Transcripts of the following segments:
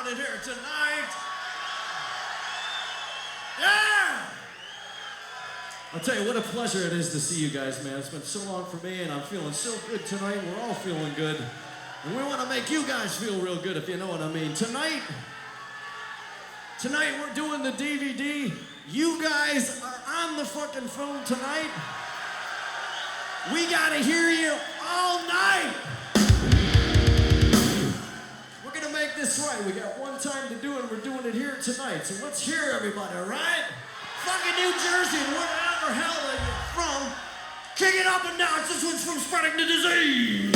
down in here tonight. Yeah! I'll tell you what a pleasure it is to see you guys, man. It's been so long for me, and I'm feeling so good tonight. We're all feeling good. And we want to make you guys feel real good, if you know what I mean. Tonight we're doing the DVD. You guys are on the fucking film tonight. We gotta hear you all night. We're gonna make this right. We got one time to do it, and we're doing it here tonight. So let's hear everybody, all right? Fucking New Jersey, wherever hell you're from, kick it up and down. This one's from Spreading the Disease.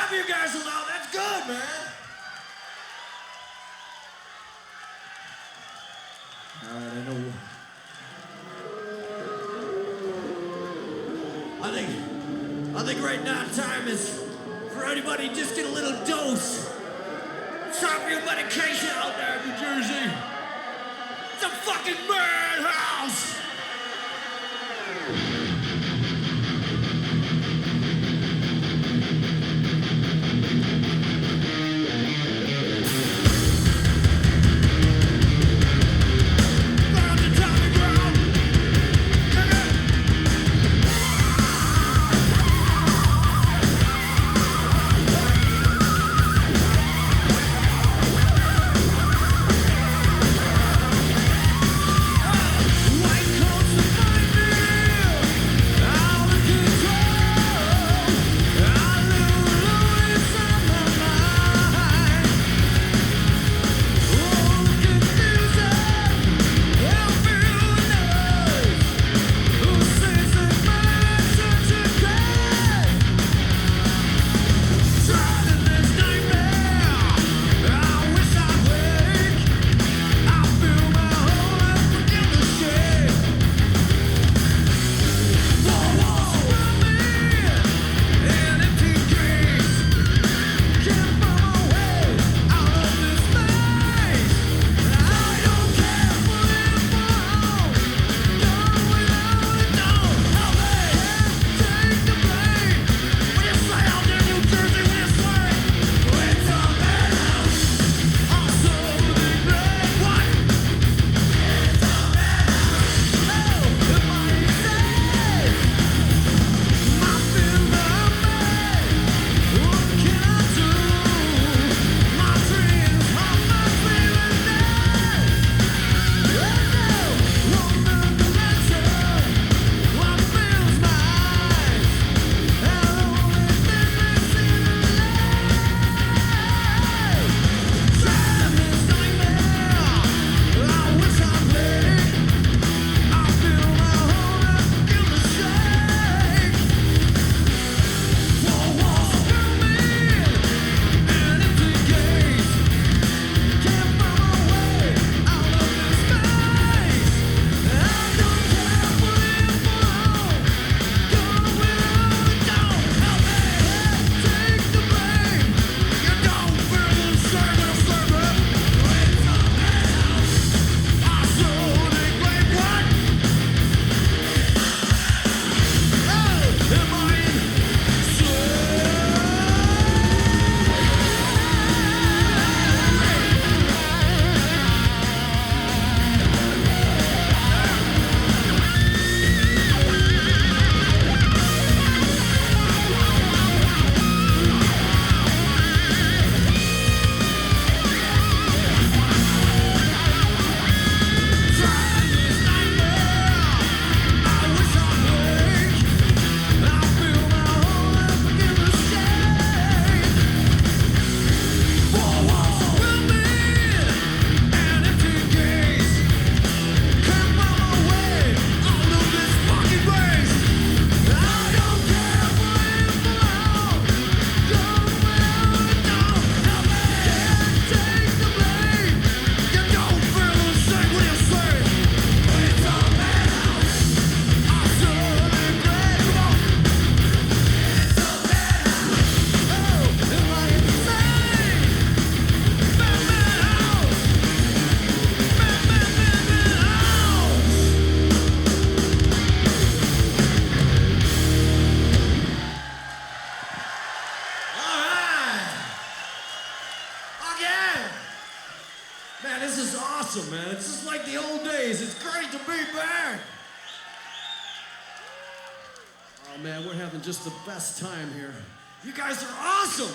Half of you guys are loud. That's good, man. All right, I think right now time is for anybody to just get a little dose. Stop your medication out there, New Jersey. It's a fucking madhouse. awesome, man. It's just like the old days. It's great to be back. Oh, man, we're having just the best time here. You guys are awesome.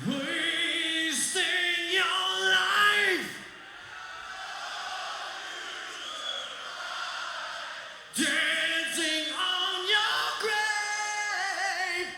Wasting your life dancing on your grave.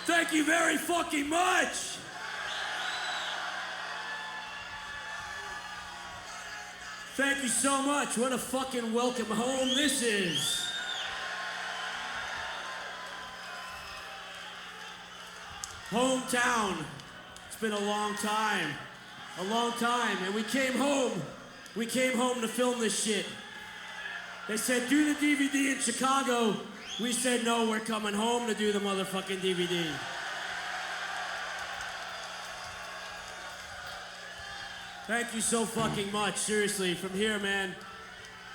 Thank you very fucking much. Thank you so much. What a fucking welcome home this is. Hometown. It's been a long time. And we came home. We came home to film this shit. They said, do the DVD in Chicago. We said, no, we're coming home to do the motherfucking DVD. Thank you so fucking much, seriously, from here, man.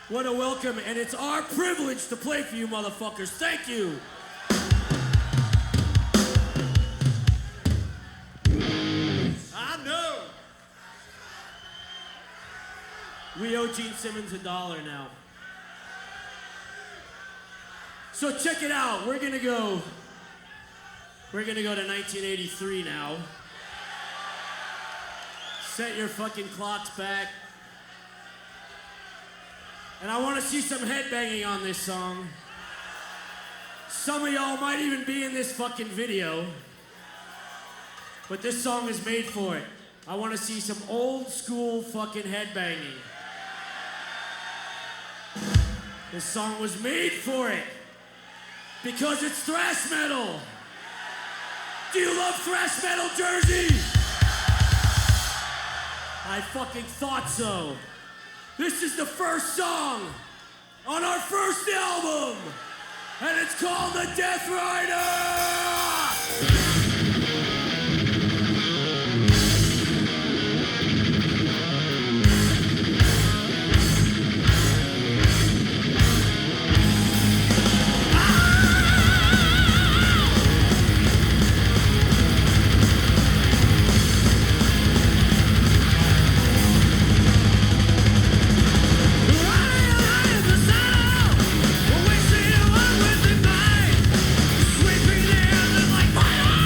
What a welcome, and it's our privilege to play for you motherfuckers. Thank you. I know. We owe Gene Simmons $1 now. So check it out. We're gonna go to 1983 now. Set your fucking clocks back. And I want to see some headbanging on this song. Some of y'all might even be in this fucking video. But this song is made for it. I want to see some old school fucking headbanging. This song was made for it. Because it's thrash metal. Do you love thrash metal, Jersey? I fucking thought so. This is the first song on our first album, and it's called the Deathrider! Sweeping the air like fire!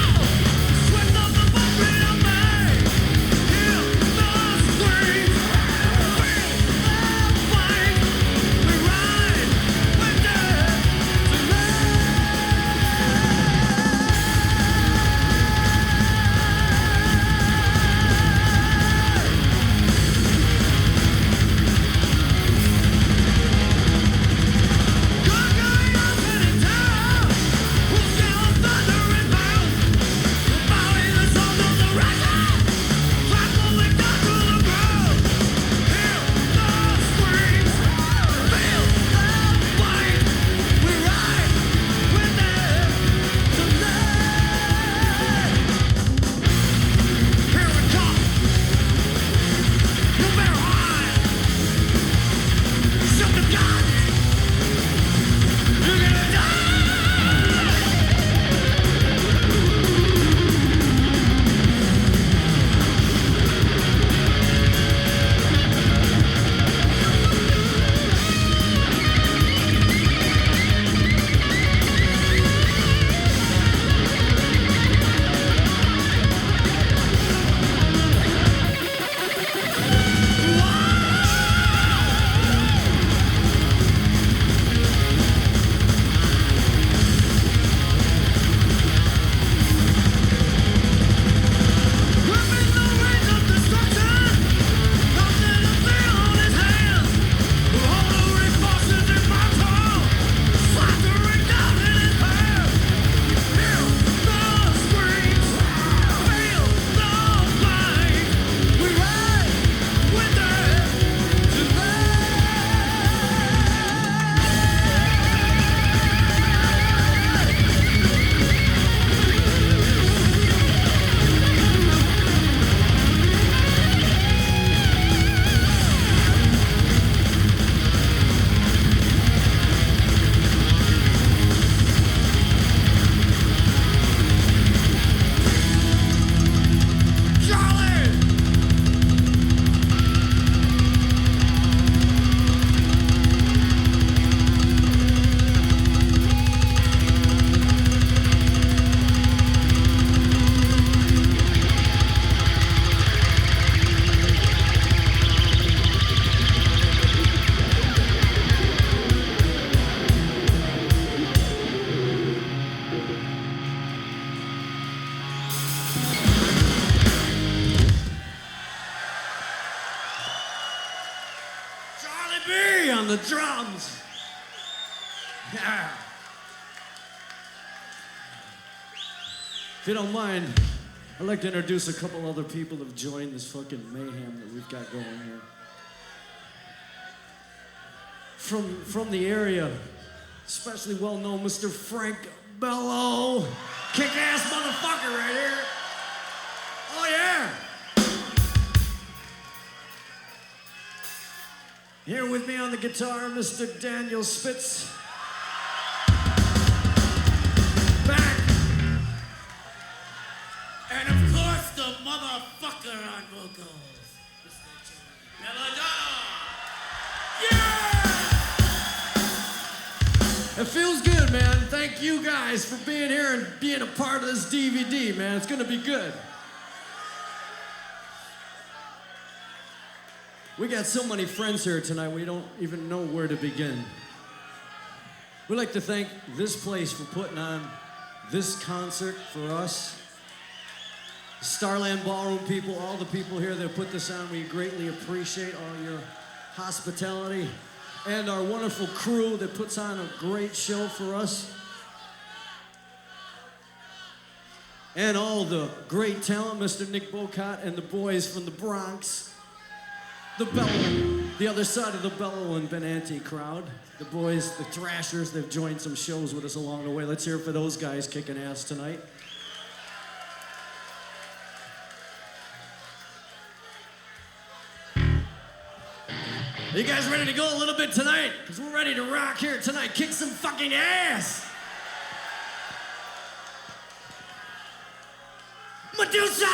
the drums. Yeah. If you don't mind, I'd like to introduce a couple other people who've joined this fucking mayhem that we've got going here. From the area, especially well-known Mr. Frank Bello. Kick-ass motherfucker right here. Oh, yeah. Here with me on the guitar, Mr. Daniel Spitz. Back. And of course, the motherfucker on vocals, Mr. Belladonna. Yeah! It feels good, man. Thank you guys for being here and being a part of this DVD, man. It's gonna be good. We got so many friends here tonight, we don't even know where to begin. We'd like to thank this place for putting on this concert for us. Starland Ballroom people, all the people here that put this on, we greatly appreciate all your hospitality. And our wonderful crew that puts on a great show for us. And all the great talent, Mr. Nick Bocott and the boys from the Bronx. The Bello, the other side of the Bello and Benante crowd. The boys, the Thrashers, they've joined some shows with us along the way. Let's hear it for those guys kicking ass tonight. Are you guys ready to go a little bit tonight? Because we're ready to rock here tonight. Kick some fucking ass! Medusa!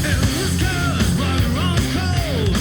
And this girl's running cold.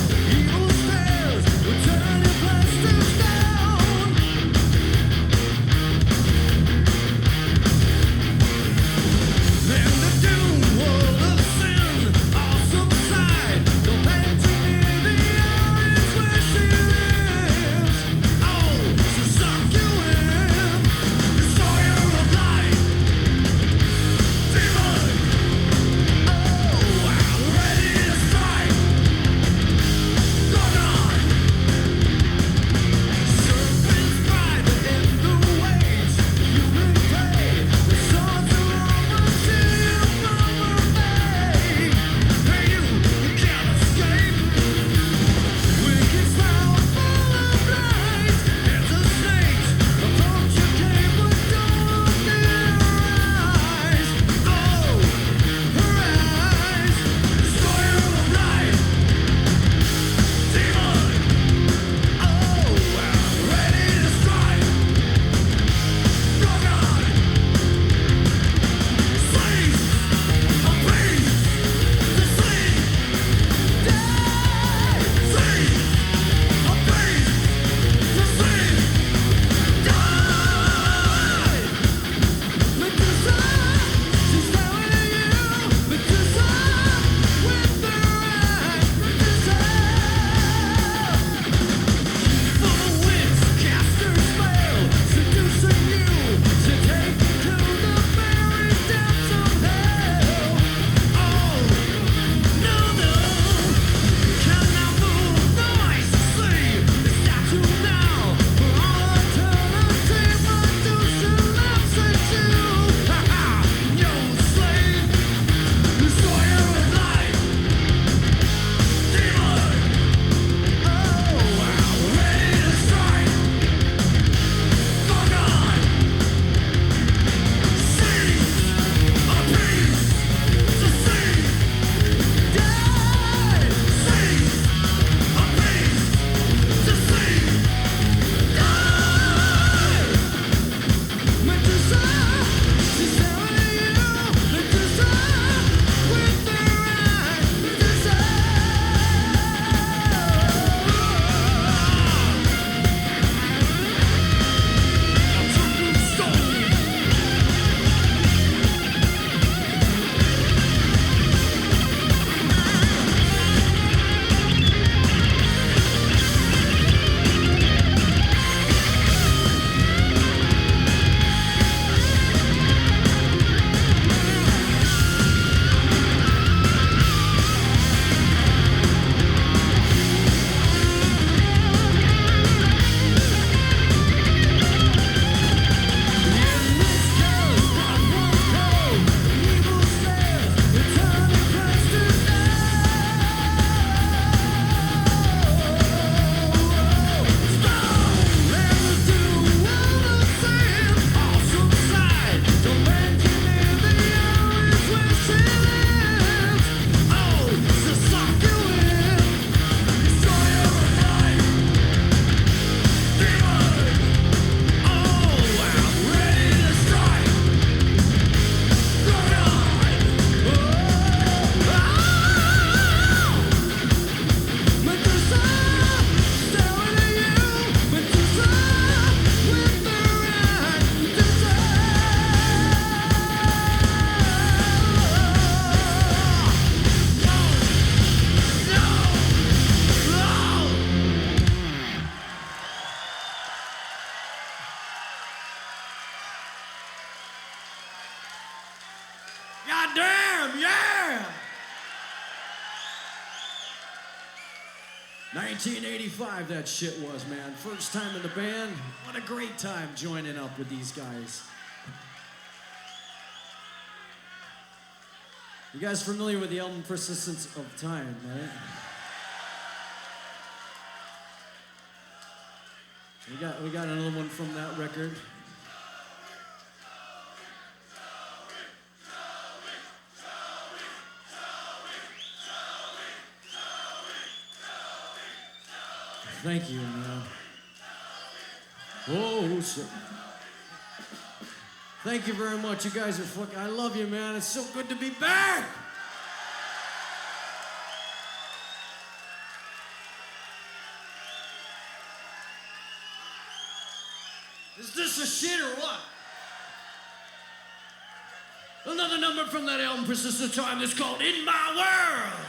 1985 that shit was, man. First time in the band. What a great time joining up with these guys. You guys familiar with the album Persistence of Time, right? We got another one from that record. Thank you, man. Oh, shit. Thank you very much. You guys are fucking... I love you, man. It's so good to be back. Is this a shit or what? Another number from that album, Persistent Time, that's called In My World.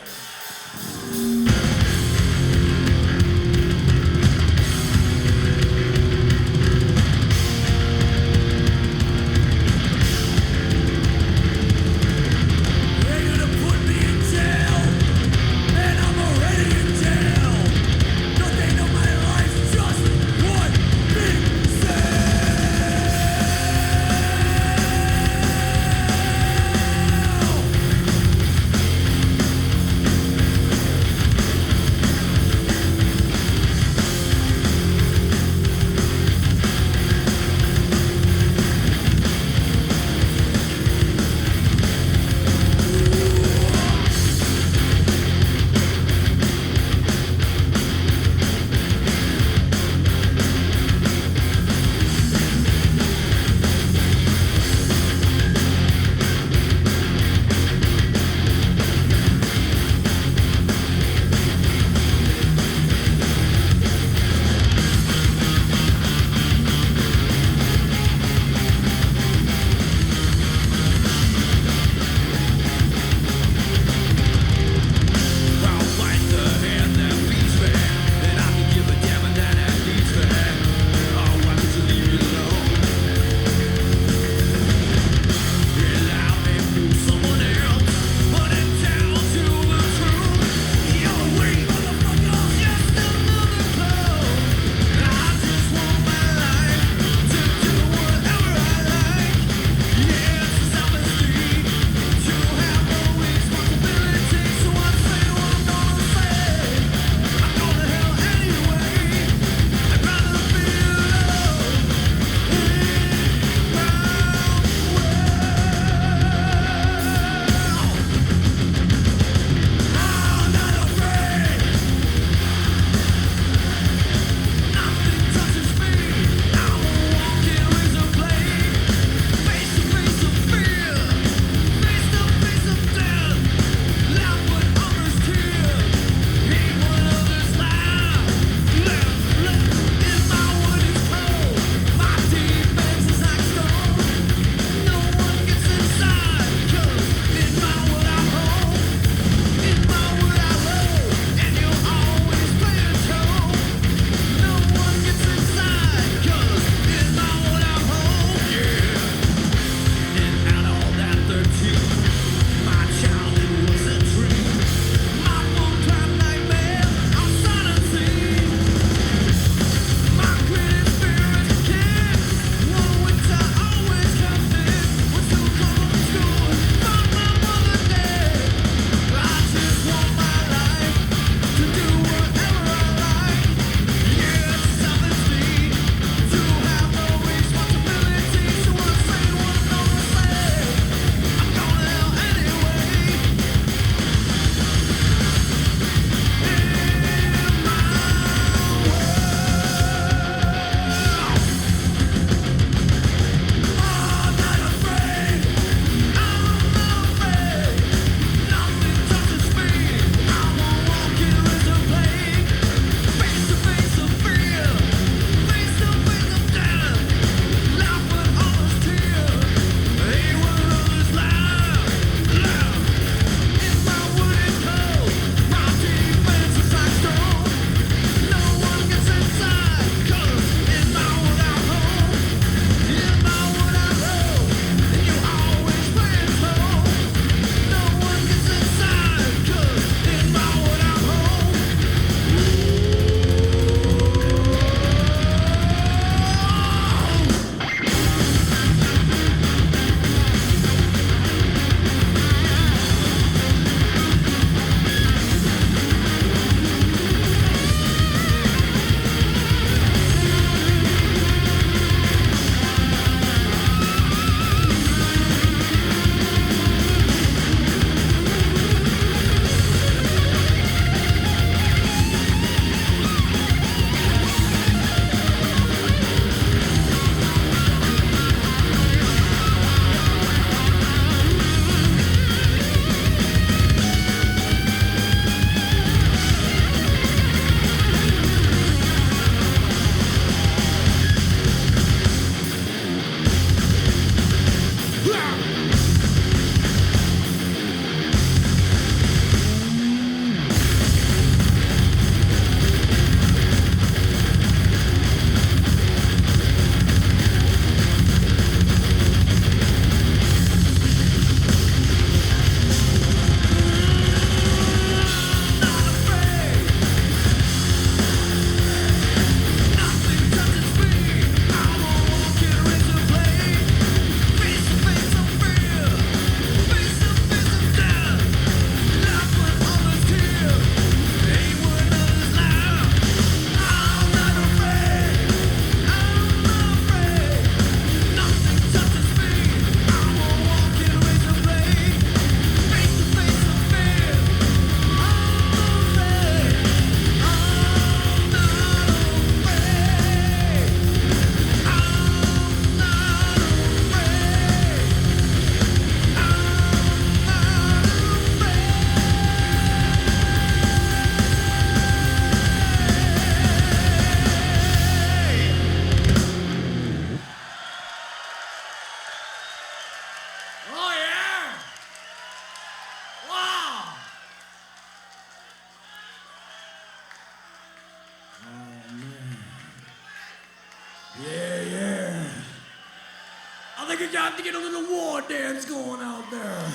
think it's time to get a little war dance going out there.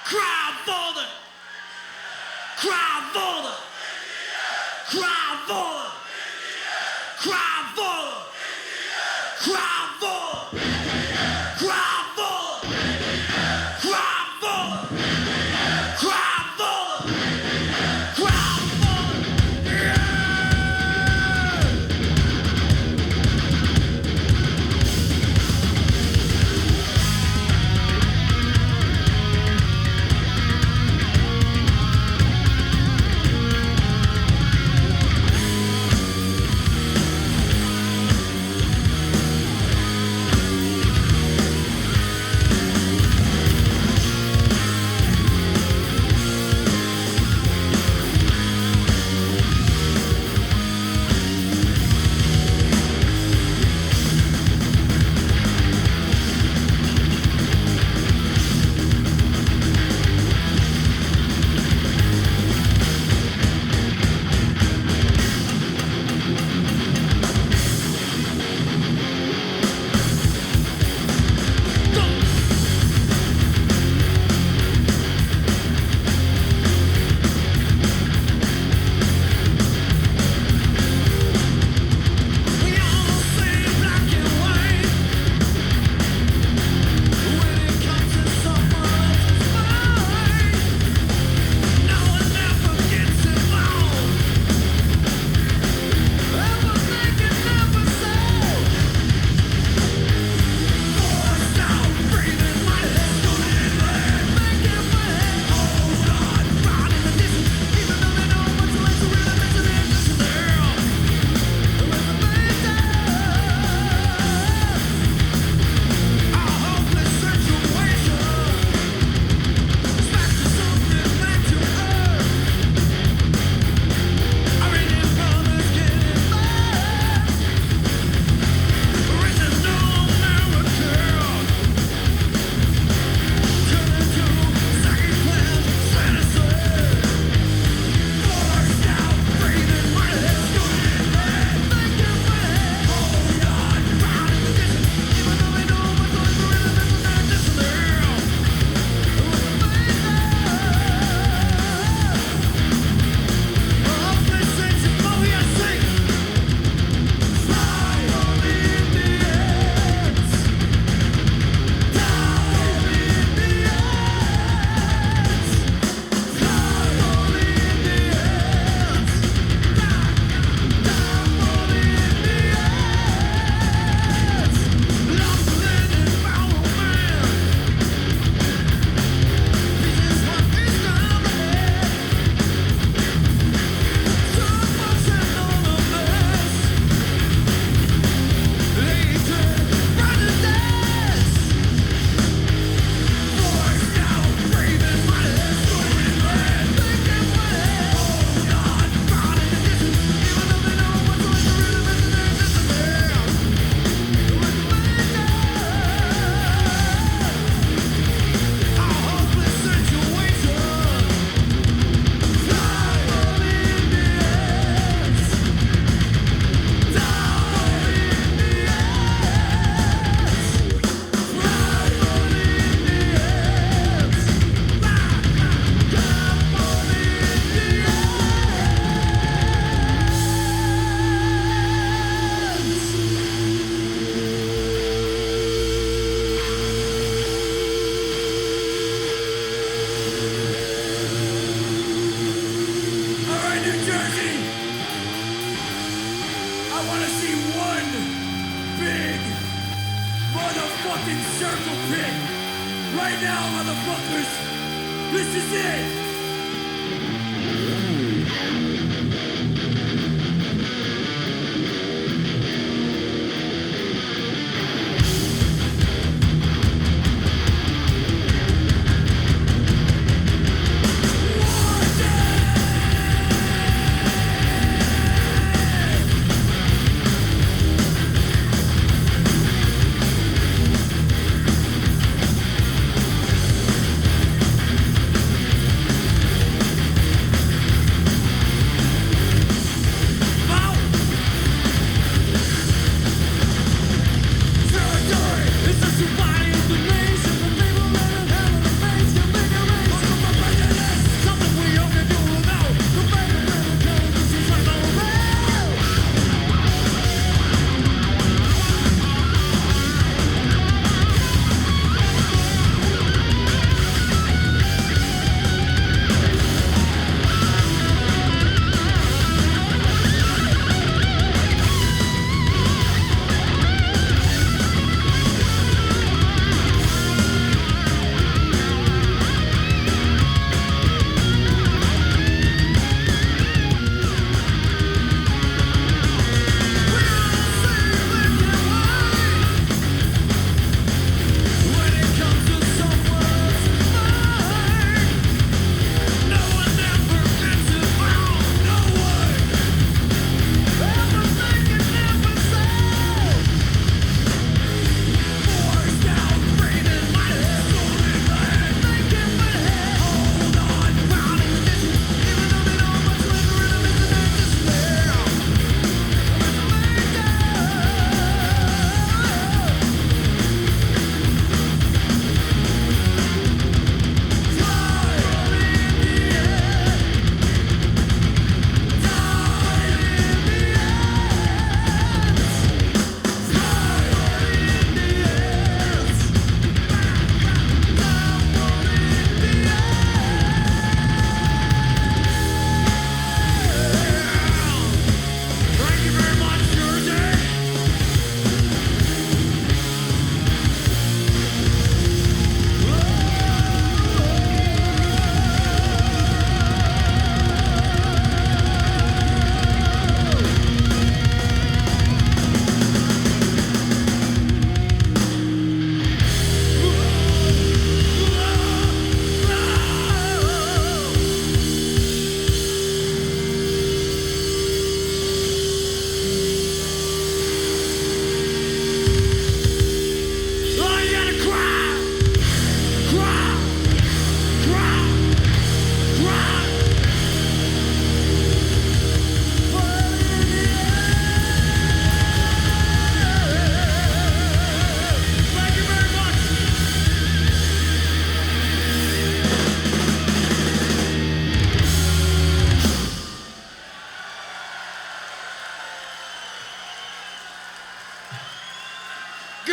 Cry for the, cry for the, cry for the, cry for the, cry for the, cry for the, cry for the, cry for the, cry for the, yeah! Right now, motherfuckers, this is it.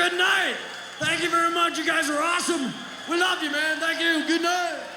good night. Thank you very much. You guys are awesome. We love you, man. Thank you. Good night.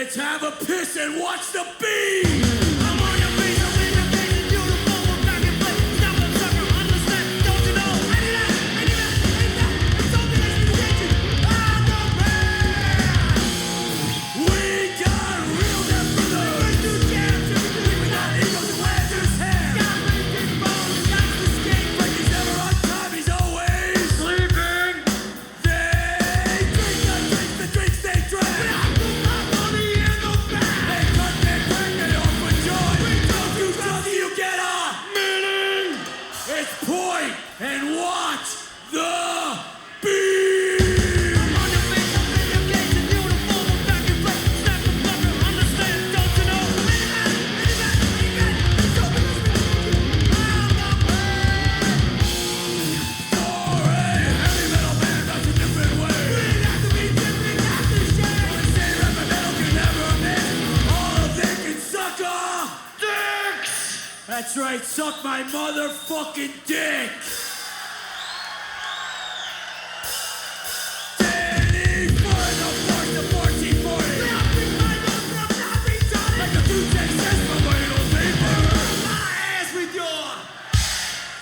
kids, have a piss and watch the beat! I'm on your face, I'm in your face, it's beautiful, we're back in play. Stop and sucker, understand, don't you know? I need that, it's something that's been attention. I'm the man! We got real death brothers! First two jams, We got eagles and lasers hands! got raging bones, got to skate. Like he's never on time, he's always Sleeping. They drink the drinks they drink! Money in the bag. They cut, they crack, they open joy! Don't you drunk, you get a meaning! It's point and watch the beat! I'm on your face, I'm in your face, it's beautiful, we're back in play. Stop and sucker, understand, don't you know? It's something that's been attention. I'm the man! For a heavy metal band, that's a different way! We got to be different, got to share. Say rap and metal can never miss. All of they can suck off dicks. That's right, suck my motherfucking dick. Danny for the force of 1440. Nothing I know from nothing done it. Like the food taste test from vinyl paper. My ass with your.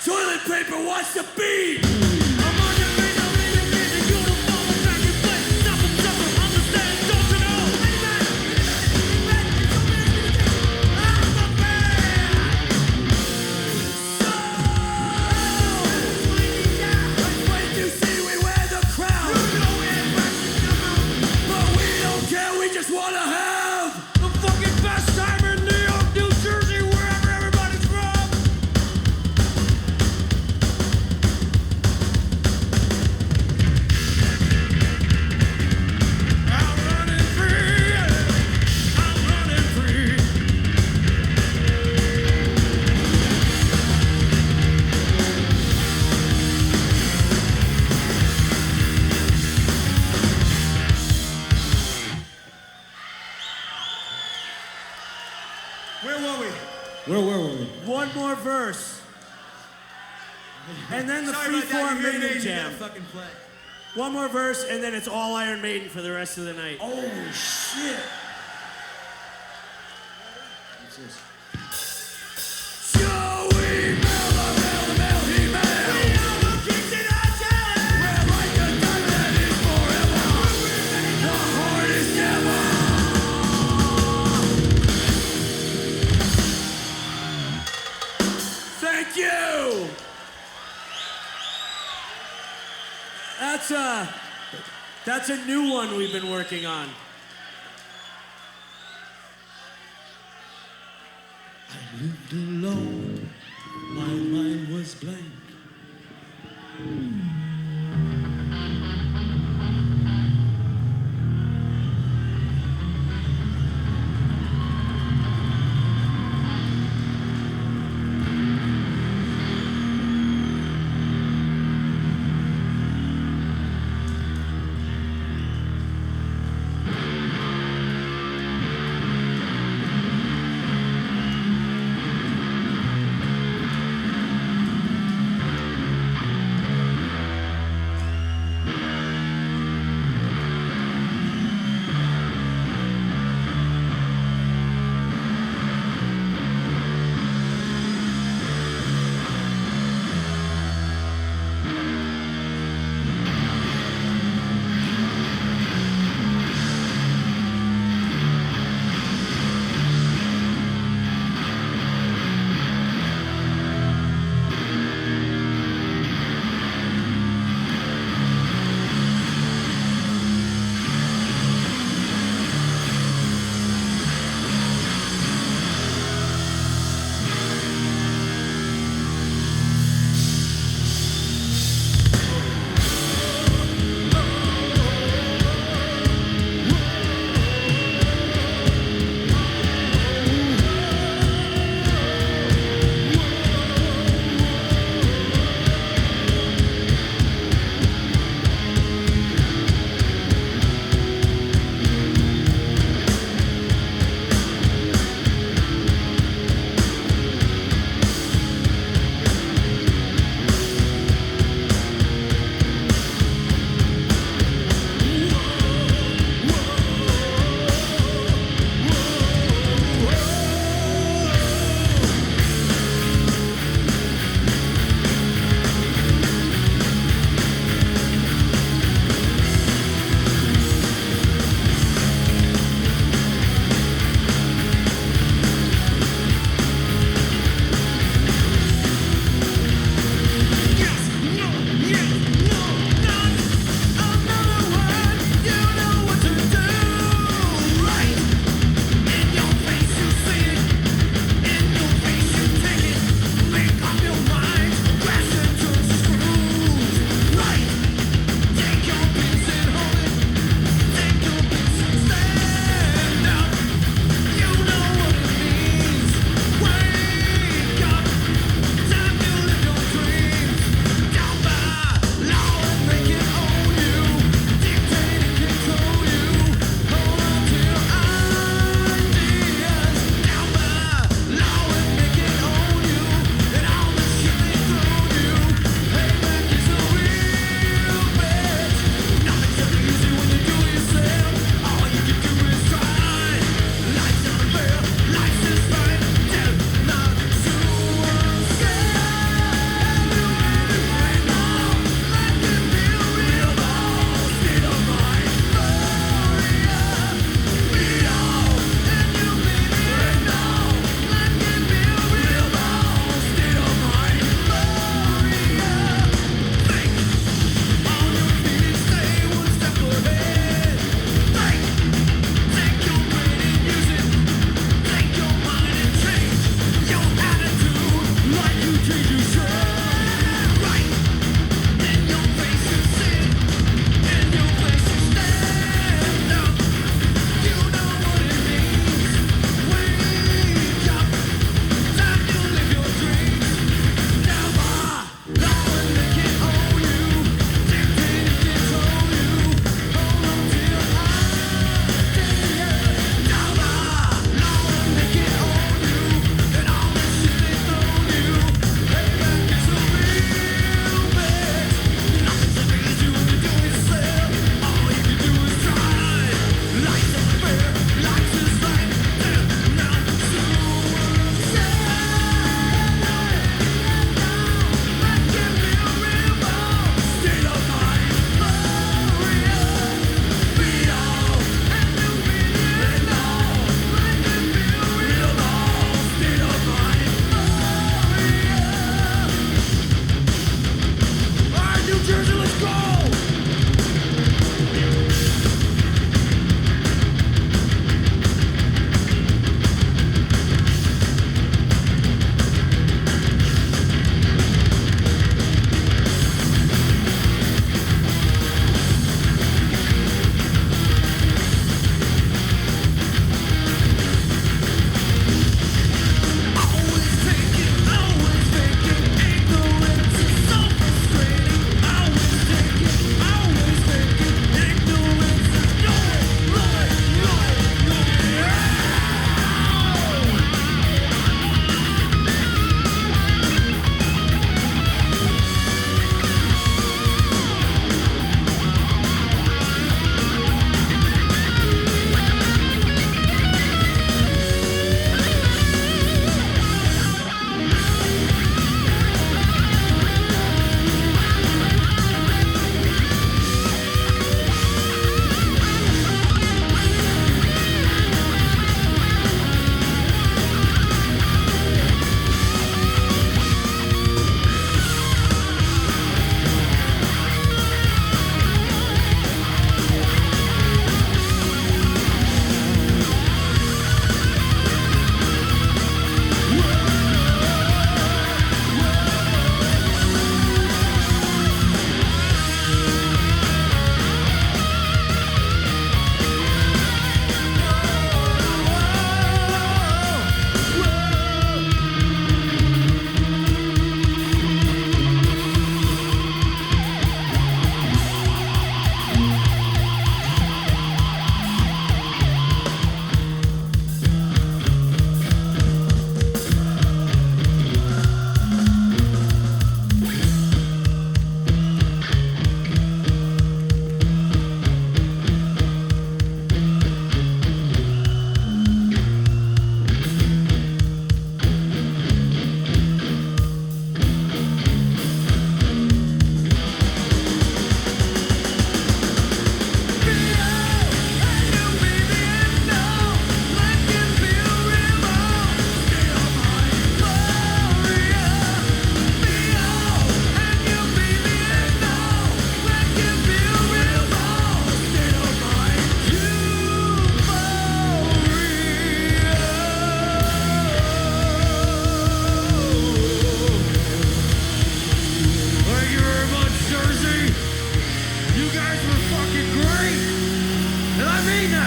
Toilet paper, watch the beat. I'm on your face, I'm in your face, it's beautiful, we're back in play. Stop and sucker, understand, don't you know? It's something that's been attention. I'm the man! When you see we wear the crown. But we don't care, we just wanna have The fucking best time in New York, New Jersey, wherever everybody's from. I'm running free. I'm running free. Where were we? Where were we? One more verse. And then the Sorry about that, freeform you're Maiden amazing, Jam. that fucking play. One more verse, and then it's all Iron Maiden for the rest of the night. Oh, shit. Joey Bello, he man. We are the kings in our challenge. We're like a diamond that is forever. The heart is never. Thank you. That's a new one we've been working on. I lived alone. My mind was blank.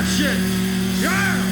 that shit. Yeah.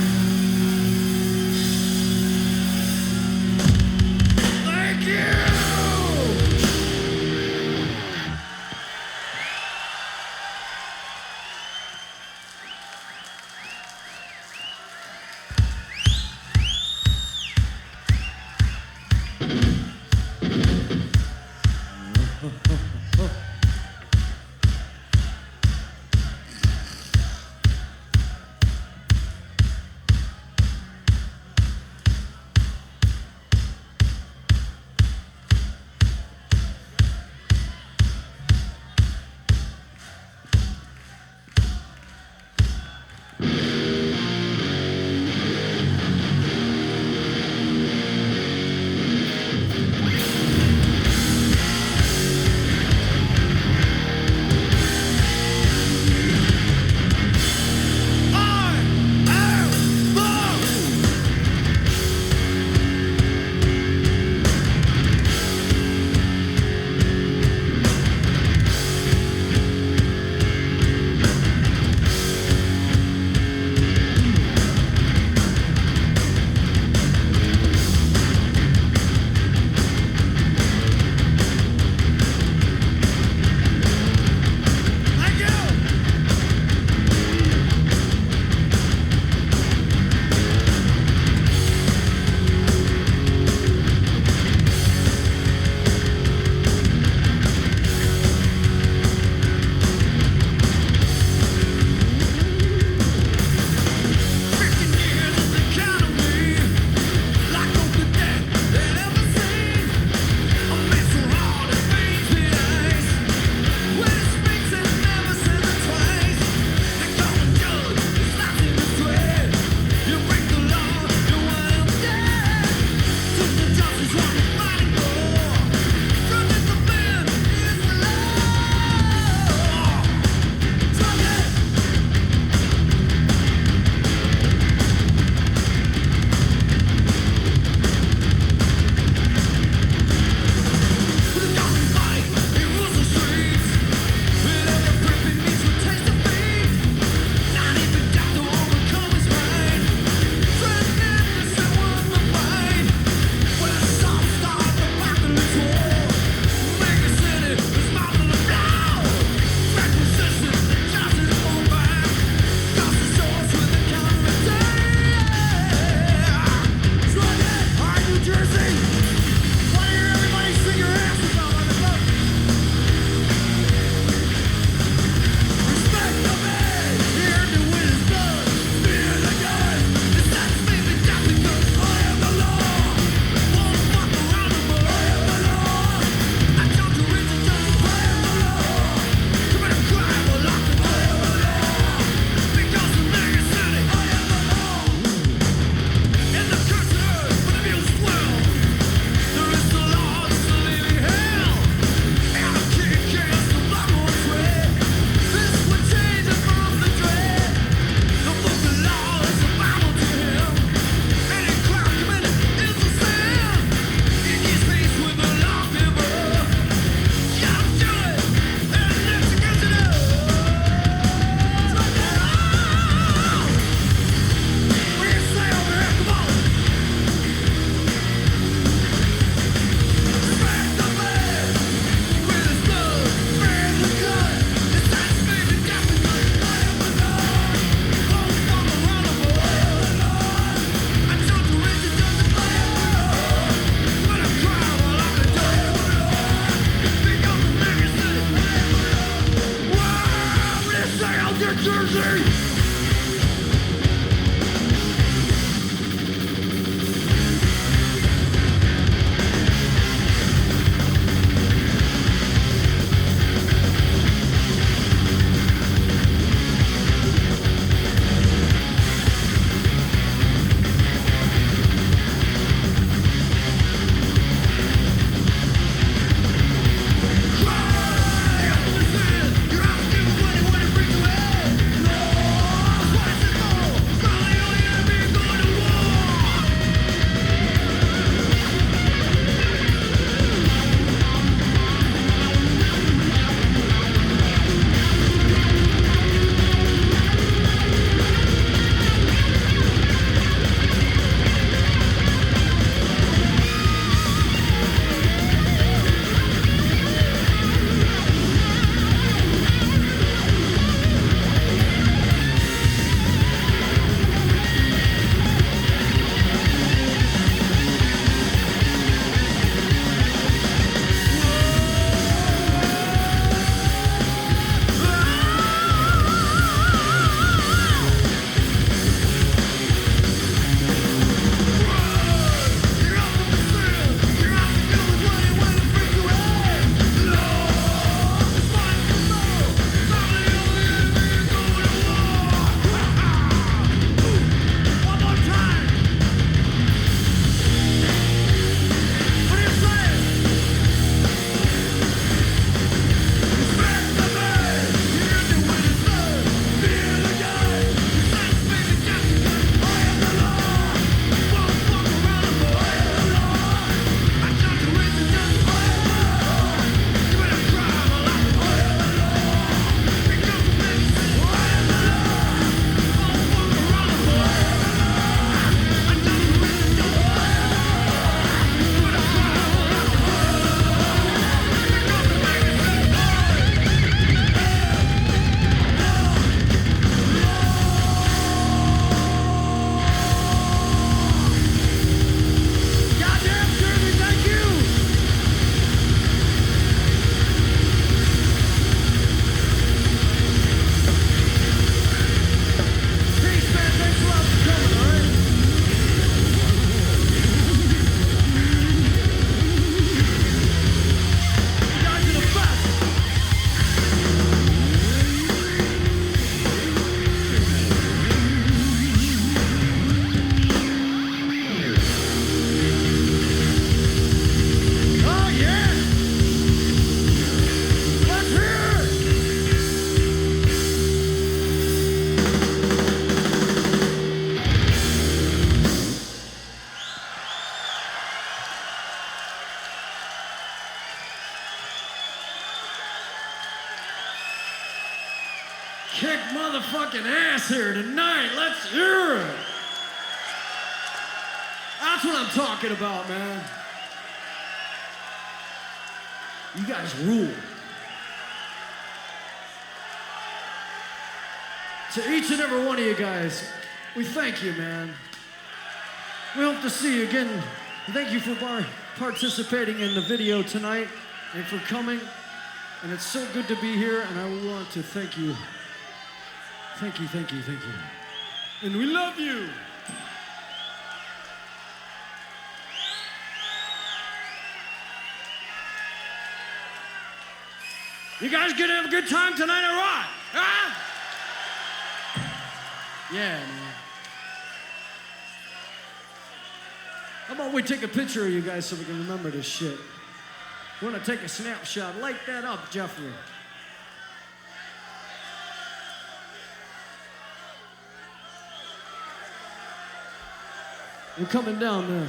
Thank you. kick motherfucking ass here tonight. Let's hear it. That's what I'm talking about, man. You guys rule. To each and every one of you guys, we thank you, man. We hope to see you again. Thank you for participating in the video tonight and for coming. And it's so good to be here, and I want to thank you. Thank you, thank you, thank you. And we love you. You guys gonna have a good time tonight or what? Huh? Yeah, man. How about we take a picture of you guys so we can remember this shit? We're gonna take a snapshot. Light that up, Jeffrey. We're coming down there.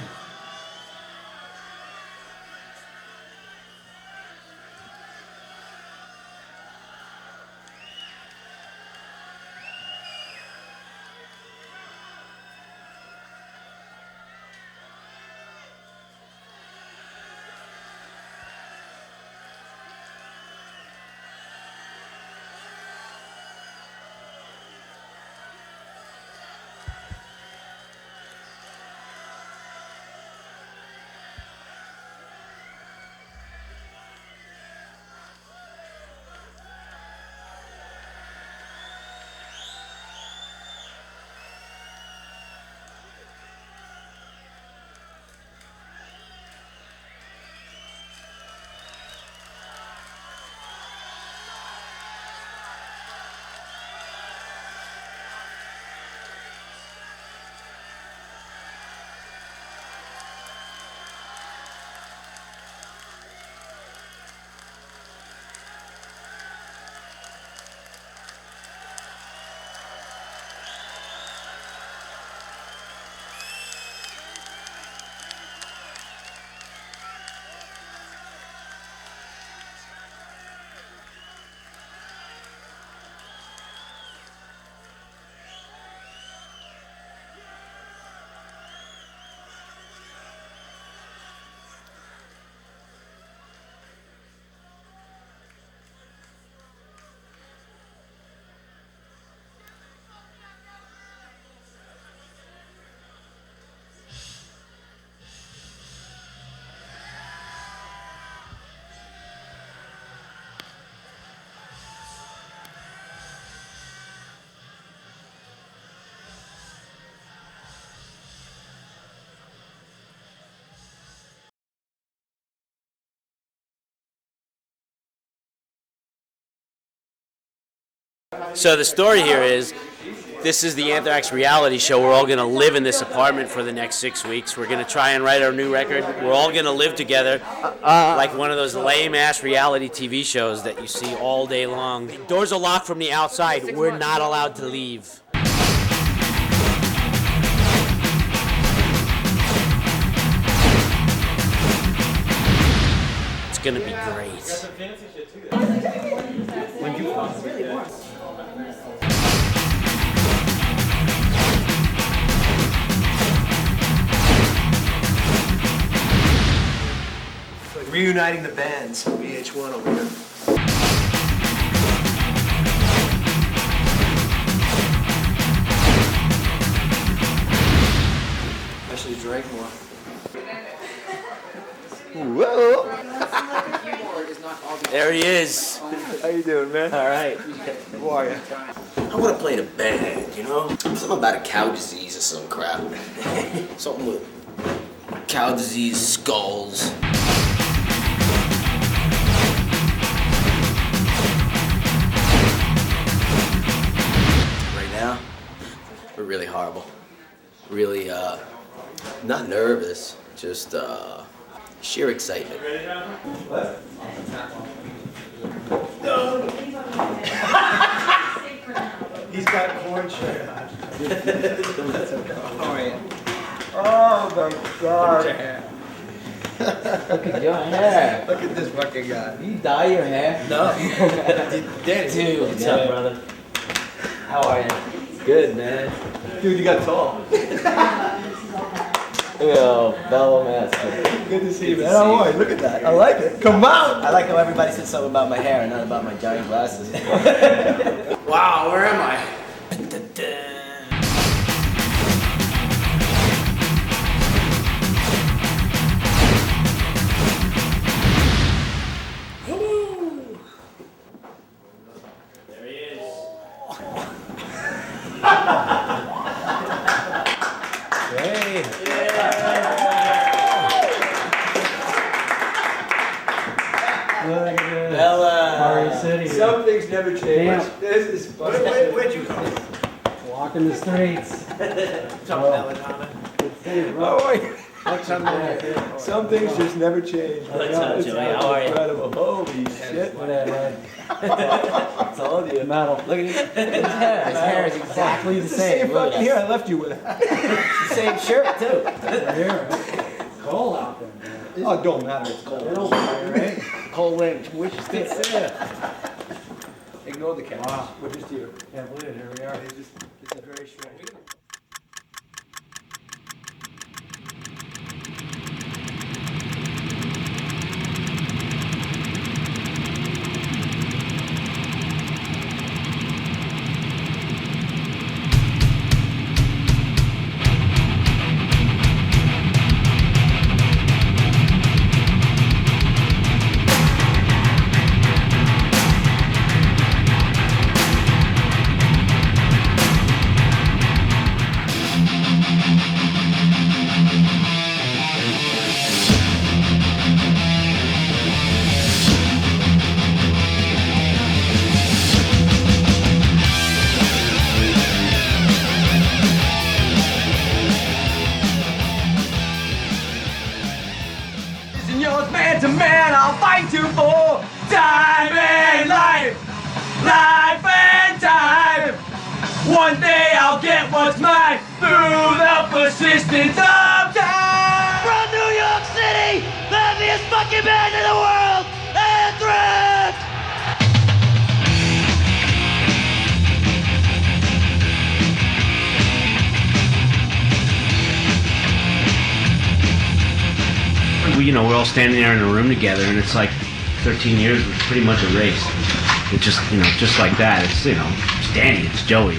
So the story here is, this is the Anthrax reality show. We're all going to live in this apartment for the next 6 weeks. We're going to try and write our new record. We're all going to live together like one of those lame-ass reality TV shows that you see all day long. Doors are locked from the outside. We're not allowed to leave. It's going to be great. Reuniting the bands, VH1 over here. I should drink more. Whoa! There he is. How you doing, man? All right. Who are you? I want to play in a band, you know? Something about a cow disease or some crap. Something with cow disease, skulls. Right now, we're really horrible. Really, not nervous, just, sheer excitement. He's got corn shirt on. Oh my God. Look at your hair. Look at this fucking guy. You dye your hair? No. Dude, what's up, brother? How are you? Good, man. Dude, you got tall. Yo, Bello master. Good to see you, man. How are you? Look at that. I like it. Come on. I like how everybody said something about my hair and not about my giant glasses. Wow, where am I? There he is. Hey. Some things never change. This is fun. Where'd you come from? Walking the streets. Belladonna. Some things just never change. What's up, Juliya? How are you? Incredible. Holy shit. Whatever. I told you. Metal. Look at his hair. His hair is exactly the It's the same. same Look fucking at hair that. I left you with. It's the same shirt, too. Here. Cold out there, man. Oh, it don't matter. It's cold. It don't matter, right? Cold wind. Which is It's this? there. Ignore the cameras. Wow. We're just here. Can't believe it. Here we are. It's a very strange. Man to man, I'll fight you for time and life, life and time. One day I'll get what's mine through the persistence of time. From New York City, the heaviest fucking band in the world, Anthrax! We're all standing there in a room together, and it's like 13 years was pretty much erased. It just, just like that. It's, it's Danny, it's Joey.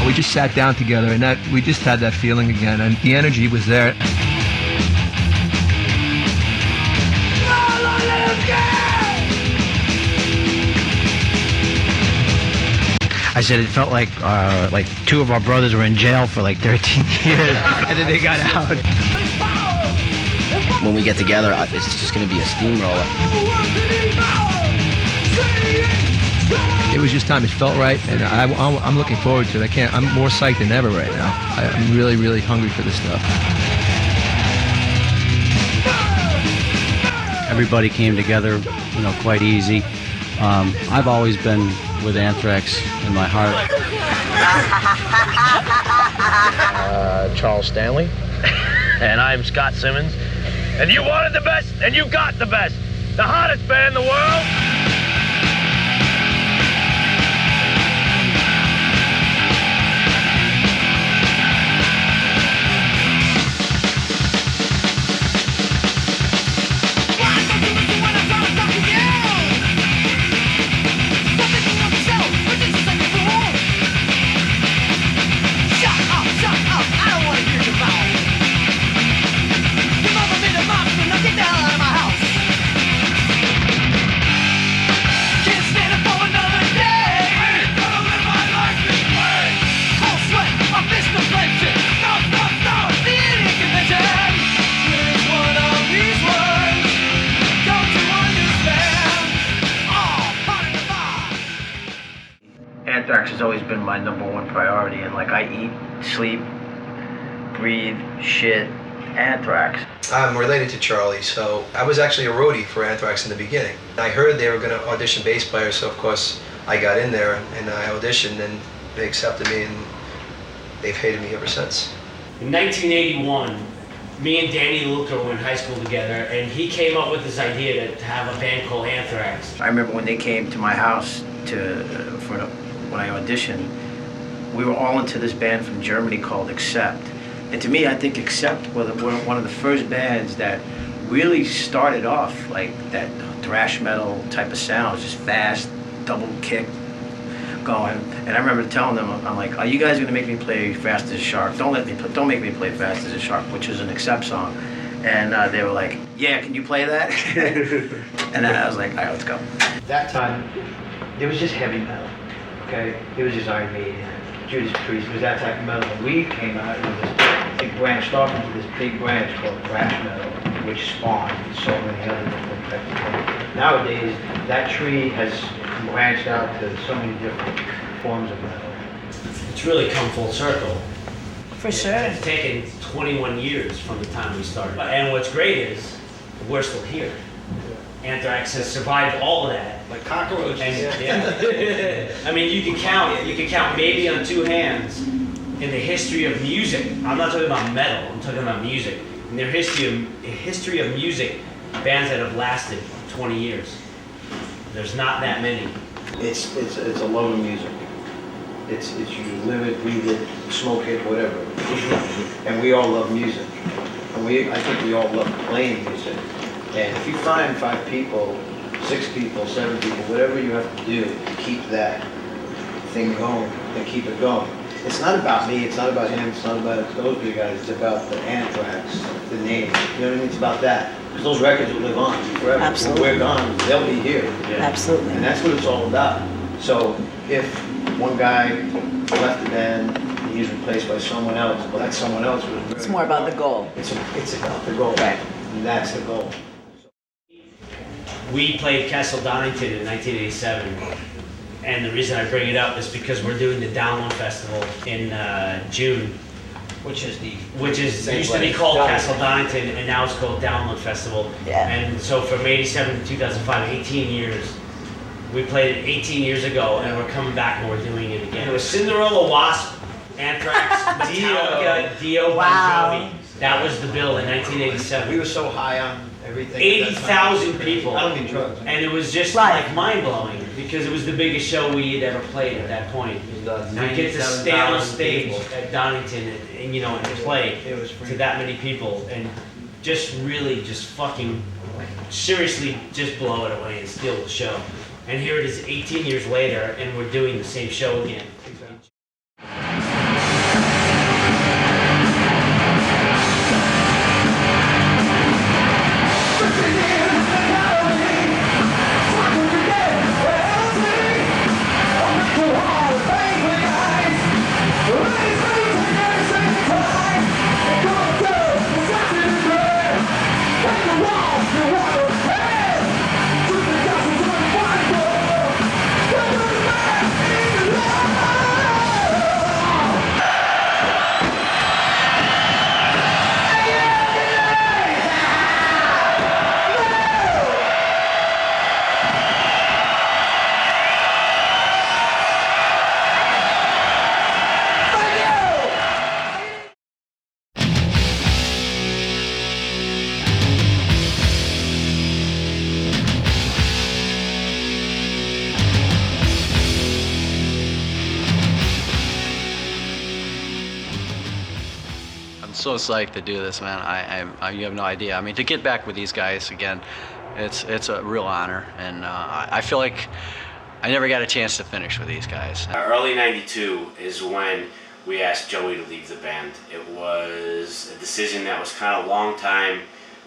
We just sat down together, and we just had that feeling again, and the energy was there. I said it felt like two of our brothers were in jail for like 13 years, and then they got out. When we get together, it's just going to be a steamroller. It was just time. It felt right, and I'm looking forward to it. I'm more psyched than ever right now. I'm really, really hungry for this stuff. Everybody came together, quite easy. I've always been with Anthrax in my heart. Charles Stanley. And I'm Scott Simmons. And you wanted the best, and you got the best. The hottest band in the world. Anthrax has always been my #1 priority, and I eat, sleep, breathe, shit, Anthrax. I'm related to Charlie, so I was actually a roadie for Anthrax in the beginning. I heard they were going to audition bass players, so of course I got in there and I auditioned, and they accepted me, and they've hated me ever since. In 1981, me and Danny Luca were in high school together, and he came up with this idea to have a band called Anthrax. I remember when they came to my house when I auditioned, we were all into this band from Germany called Accept. And to me, I think Accept were one of the first bands that really started off like that thrash metal type of sound, just fast, double kick going. And I remember telling them, I'm like, are you guys gonna make me play Fast as a Shark? Don't make me play Fast as a Shark, which is an Accept song. And they were like, yeah, can you play that? And then I was like, all right, let's go. That time, there was just heavy metal, okay? It was just Iron Maiden, Judas Priest, it was that type of metal. When we came out, it branched off into this big branch called thrash metal, which spawned so many other different types of metal. Nowadays, that tree has branched out to so many different forms of metal. It's really come full circle. For sure. It's taken 21 years from the time we started. And what's great is we're still here. Anthrax has survived all of that. Like cockroaches. And, yeah. I mean, you can count maybe on two hands in the history of music. I'm not talking about metal, I'm talking about music. In their history of music, bands that have lasted 20 years. There's not that many. It's a love of music. It's you live it, breathe it, smoke it, whatever. And we all love music. And I think we all love playing music. And if you find 5 people, 6 people, 7 people, whatever you have to do to keep that thing going, then keep it going. It's not about me, it's not about him, it's not about those big guys, it's about the Anthrax, the name. You know what I mean? It's about that. Because those records will live on forever. Absolutely. When we're gone, they'll be here. Yeah. Absolutely. And that's what it's all about. So if one guy left the band, he's replaced by someone else, well, that someone else was It's more about the goal. It's about the goal. Right. And that's the goal. We played Castle Donington in 1987, and the reason I bring it up is because we're doing the Download Festival in June, which used to be called Castle Donington, and now it's called Download Festival. Yeah. And so from 87 to 2005, 18 years. We played it 18 years ago, and we're coming back and we're doing it again. It was Cinderella, Wasp, Anthrax, Metallica, Dio, Bon Wow. Jovi. That was the bill in 1987. We were so high on everything. 80,000 people. I don't need drugs. And it was just Right. like mind-blowing because it was the biggest show we had ever played at that point. We get to stand on stage at Donington and you know, and play It was free. to that many people and just really just fucking seriously just blow it away and steal the show. And here it is 18 years later and we're doing the same show again. So psyched to do this, man. You have no idea. I mean, to get back with these guys again, it's a real honor, and I feel like I never got a chance to finish with these guys. Early '92 is when we asked Joey to leave the band. It was a decision that was kind of a long time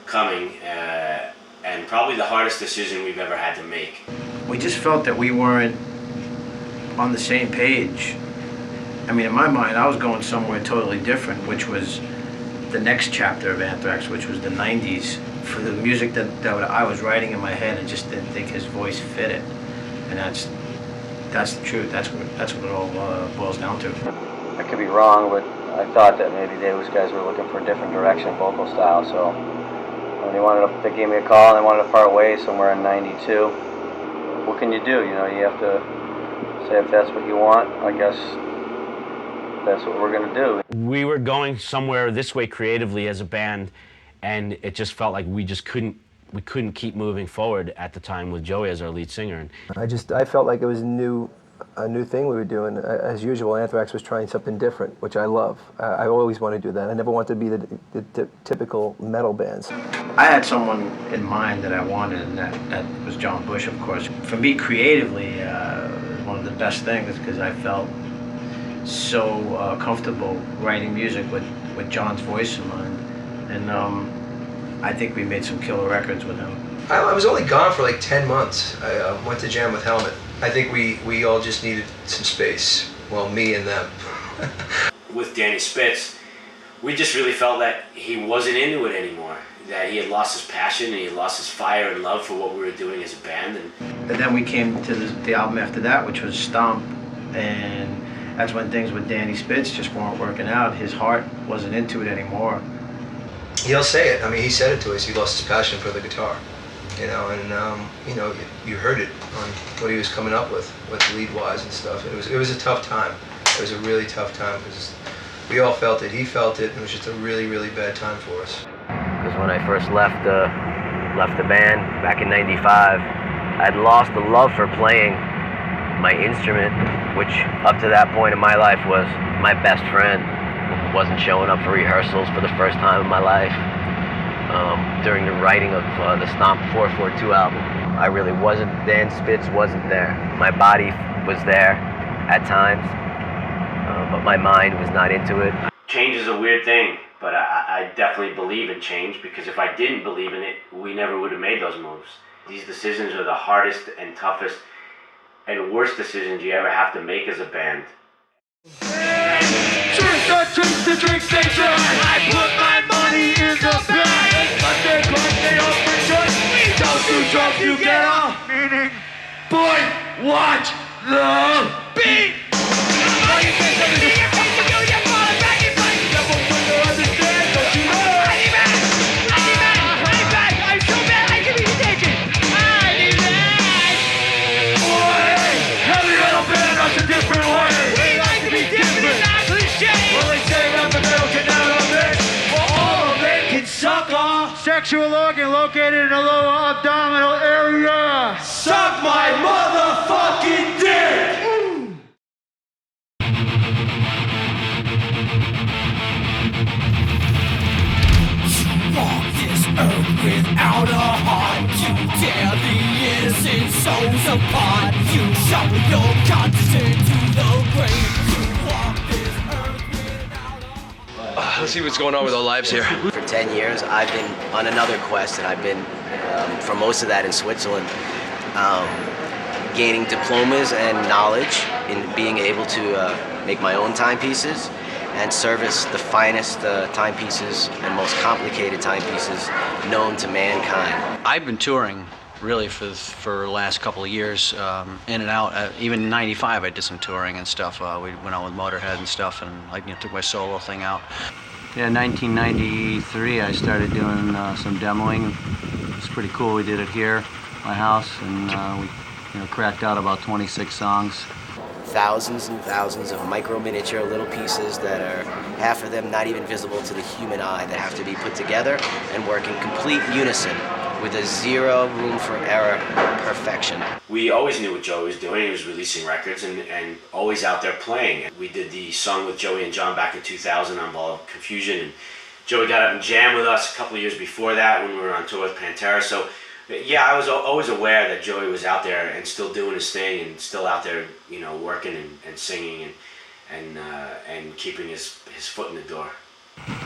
coming, and probably the hardest decision we've ever had to make. We just felt that we weren't on the same page. I mean, in my mind, I was going somewhere totally different, which was the next chapter of Anthrax, which was the 90s, for the music that I was writing in my head and just didn't think his voice fit it. And that's the truth. That's what it all boils down to. I could be wrong, but I thought that maybe those guys were looking for a different direction, vocal style. So when they gave me a call and they wanted to part ways somewhere in '92. What can you do? You know, you have to say if that's what you want. I guess that's what we're gonna do. We were going somewhere this way creatively as a band, and it just felt like we couldn't keep moving forward at the time with Joey as our lead singer. I felt like it was a new thing we were doing. As usual, Anthrax was trying something different, which I love. I always want to do that. I never wanted to be the typical metal bands. I had someone in mind that I wanted, and that was John Bush, of course. For me, creatively, one of the best things, because I felt so comfortable writing music with John's voice in mind. And I think we made some killer records with him. I was only gone for like 10 months. I went to jam with Helmet. I think we all just needed some space. Well, me and them. With Danny Spitz, we just really felt that he wasn't into it anymore. That he had lost his passion and he had lost his fire and love for what we were doing as a band. And then we came to the album after that, which was Stomp. And that's when things with Danny Spitz just weren't working out. His heart wasn't into it anymore. He'll say it. I mean, he said it to us. He lost his passion for the guitar. You know, and you heard it on what he was coming up with lead-wise and stuff. It was a tough time. It was a really tough time because we all felt it. He felt it. And it was just a really, really bad time for us. Because when I first left the band back in '95, I'd lost the love for playing my instrument, which up to that point in my life was my best friend. Wasn't showing up for rehearsals for the first time in my life. During the writing of the Stomp 442 album, I really wasn't. Dan Spitz wasn't there. My body was there at times, but my mind was not into it. Change is a weird thing, but I definitely believe in change, because if I didn't believe in it, we never would have made those moves. These decisions are the hardest and toughest and worst decisions you ever have to make as a band. Drink the drink station. I put my money in the bag. Monday, Monday, open choice. Don't do drugs, you get off. Meaning, boy, watch the beat. Sexual organ located in the lower abdominal area. Suck my motherfucking dick! Walk this earth without a heart. You tear the innocent souls apart. You show your conscience to the grave. Let's see what's going on with our lives here. For 10 years, I've been on another quest, and I've been, for most of that in Switzerland, gaining diplomas and knowledge in being able to make my own timepieces and service the finest timepieces and most complicated timepieces known to mankind. I've been touring really for the last couple of years, in and out. Even in '95, I did some touring and stuff. We went out with Motorhead and stuff, and I took my solo thing out. Yeah, 1993, I started doing some demoing. It was pretty cool. We did it here, my house, and we cracked out about 26 songs. Thousands and thousands of micro miniature little pieces that are, half of them not even visible to the human eye, that have to be put together and work in complete unison with a zero room for error perfection. We always knew what Joey was doing. He was releasing records and always out there playing. We did the song with Joey and John back in 2000 on Ball of Confusion, and Joey got up and jammed with us a couple of years before that when we were on tour with Pantera. So yeah, I was always aware that Joey was out there and still doing his thing and still out there, working and singing and keeping his foot in the door.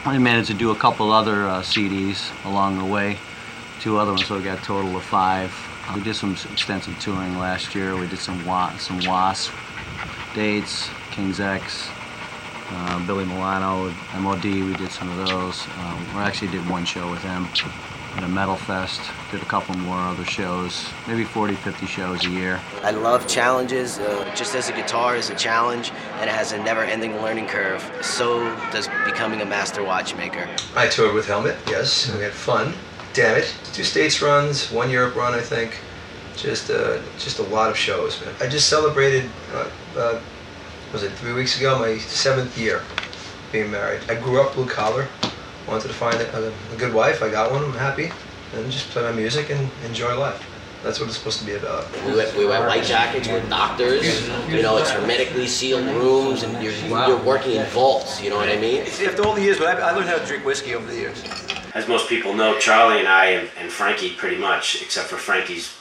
I managed to do a couple other CDs along the way. 2 other ones, so we got a total of 5. We did some extensive touring last year. We did some Wasp dates, King's X, Billy Milano, MOD. We did some of those. We actually did one show with them at a Metal Fest. Did a couple more other shows, maybe 40, 50 shows a year. I love challenges. Just as a guitar is a challenge and it has a never-ending learning curve, so does becoming a master watchmaker. I toured with Helmet, yes, we had fun. Damn it. 2 States runs, 1 Europe run, I think. Just a lot of shows, man. I just celebrated was it 3 weeks ago? My 7th year being married. I grew up blue collar, wanted to find a good wife. I got one. I'm happy, and just play my music and enjoy life. That's what it's supposed to be about. We wear white jackets, we're doctors, you know, it's hermetically sealed rooms, and you're working in vaults, you know what I mean? After all the years, but I learned how to drink whiskey over the years. As most people know, Charlie and I and Frankie pretty much, except for Frankie's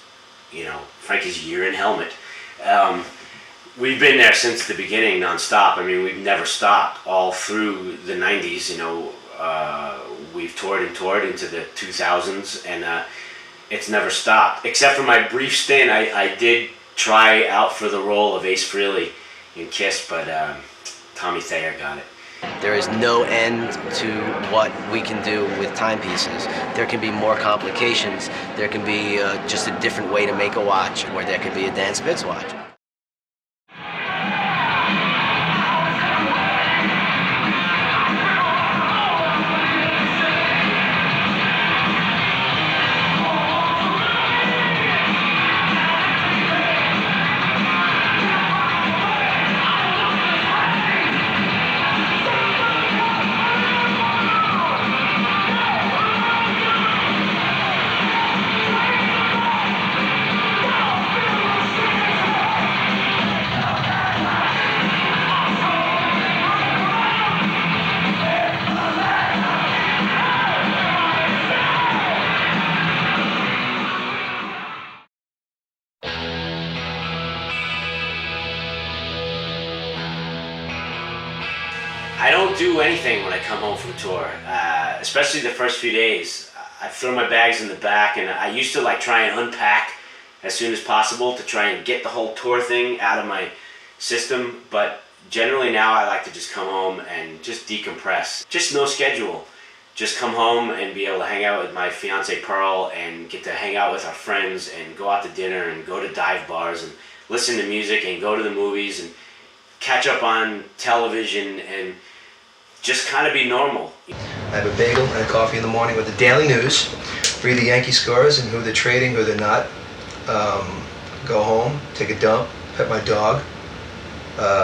year in Helmet. We've been there since the beginning, nonstop. I mean, we've never stopped all through the 90s, you know. We've toured into the 2000s, and it's never stopped. Except for my brief stint, I did try out for the role of Ace Frehley in Kiss, but Tommy Thayer got it. There is no end to what we can do with timepieces. There can be more complications. There can be just a different way to make a watch, or there could be a Dan Spitz watch. I don't do anything when I come home from tour, especially the first few days. I throw my bags in the back, and I used to like try and unpack as soon as possible to try and get the whole tour thing out of my system, but generally now I like to just come home and just decompress. Just no schedule. Just come home and be able to hang out with my fiance Pearl and get to hang out with our friends and go out to dinner and go to dive bars and listen to music and go to the movies and catch up on television and just kind of be normal. I have a bagel and a coffee in the morning with the daily news, read the Yankee scores and who they're trading, who they're not. Go home, take a dump, pet my dog,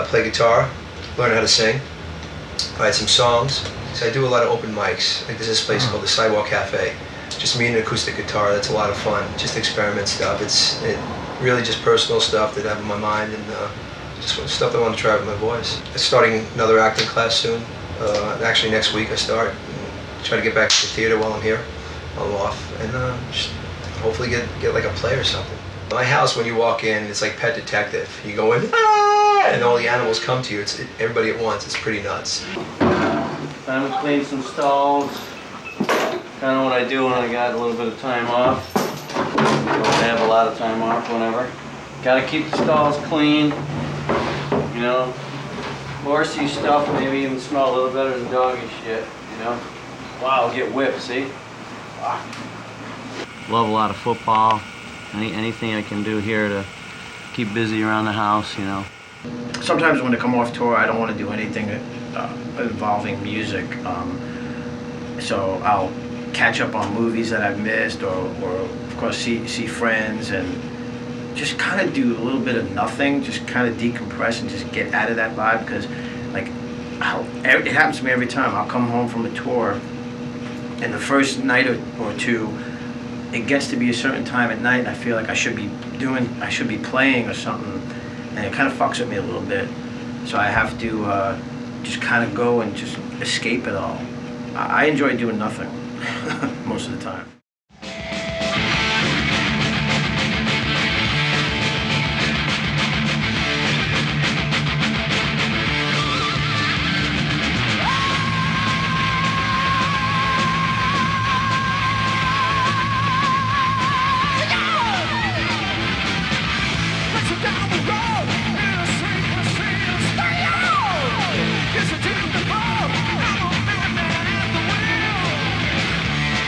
play guitar, learn how to sing, write some songs. So I do a lot of open mics. Like there's this place called the Sidewalk Cafe. Just me and an acoustic guitar. That's a lot of fun. Just experiment stuff. It's really just personal stuff that I have in my mind and just stuff I want to try with my voice. I'm starting another acting class soon. Actually next week I start. Try to get back to the theater while I'm here. While I'm off, and just hopefully get like a play or something. My house, when you walk in, it's like Pet Detective. You go in, and all the animals come to you. It's everybody at once. It's pretty nuts. Time to clean some stalls. Kind of what I do when I got a little bit of time off. I have a lot of time off whenever. Got to keep the stalls clean. You know, horsey stuff maybe even smell a little better than doggy shit. You know. Wow, get whipped. See. Wow. Love a lot of football. Anything I can do here to keep busy around the house, you know. Sometimes when I come off tour, I don't want to do anything involving music. So I'll catch up on movies that I've missed, or of course see friends, and just kind of do a little bit of nothing, just kind of decompress and just get out of that vibe. Because like, it happens to me every time. I'll come home from a tour, and the first night or two, it gets to be a certain time at night, and I feel like I should be playing or something, and it kind of fucks with me a little bit. So I have to just kind of go and just escape it all. I enjoy doing nothing most of the time.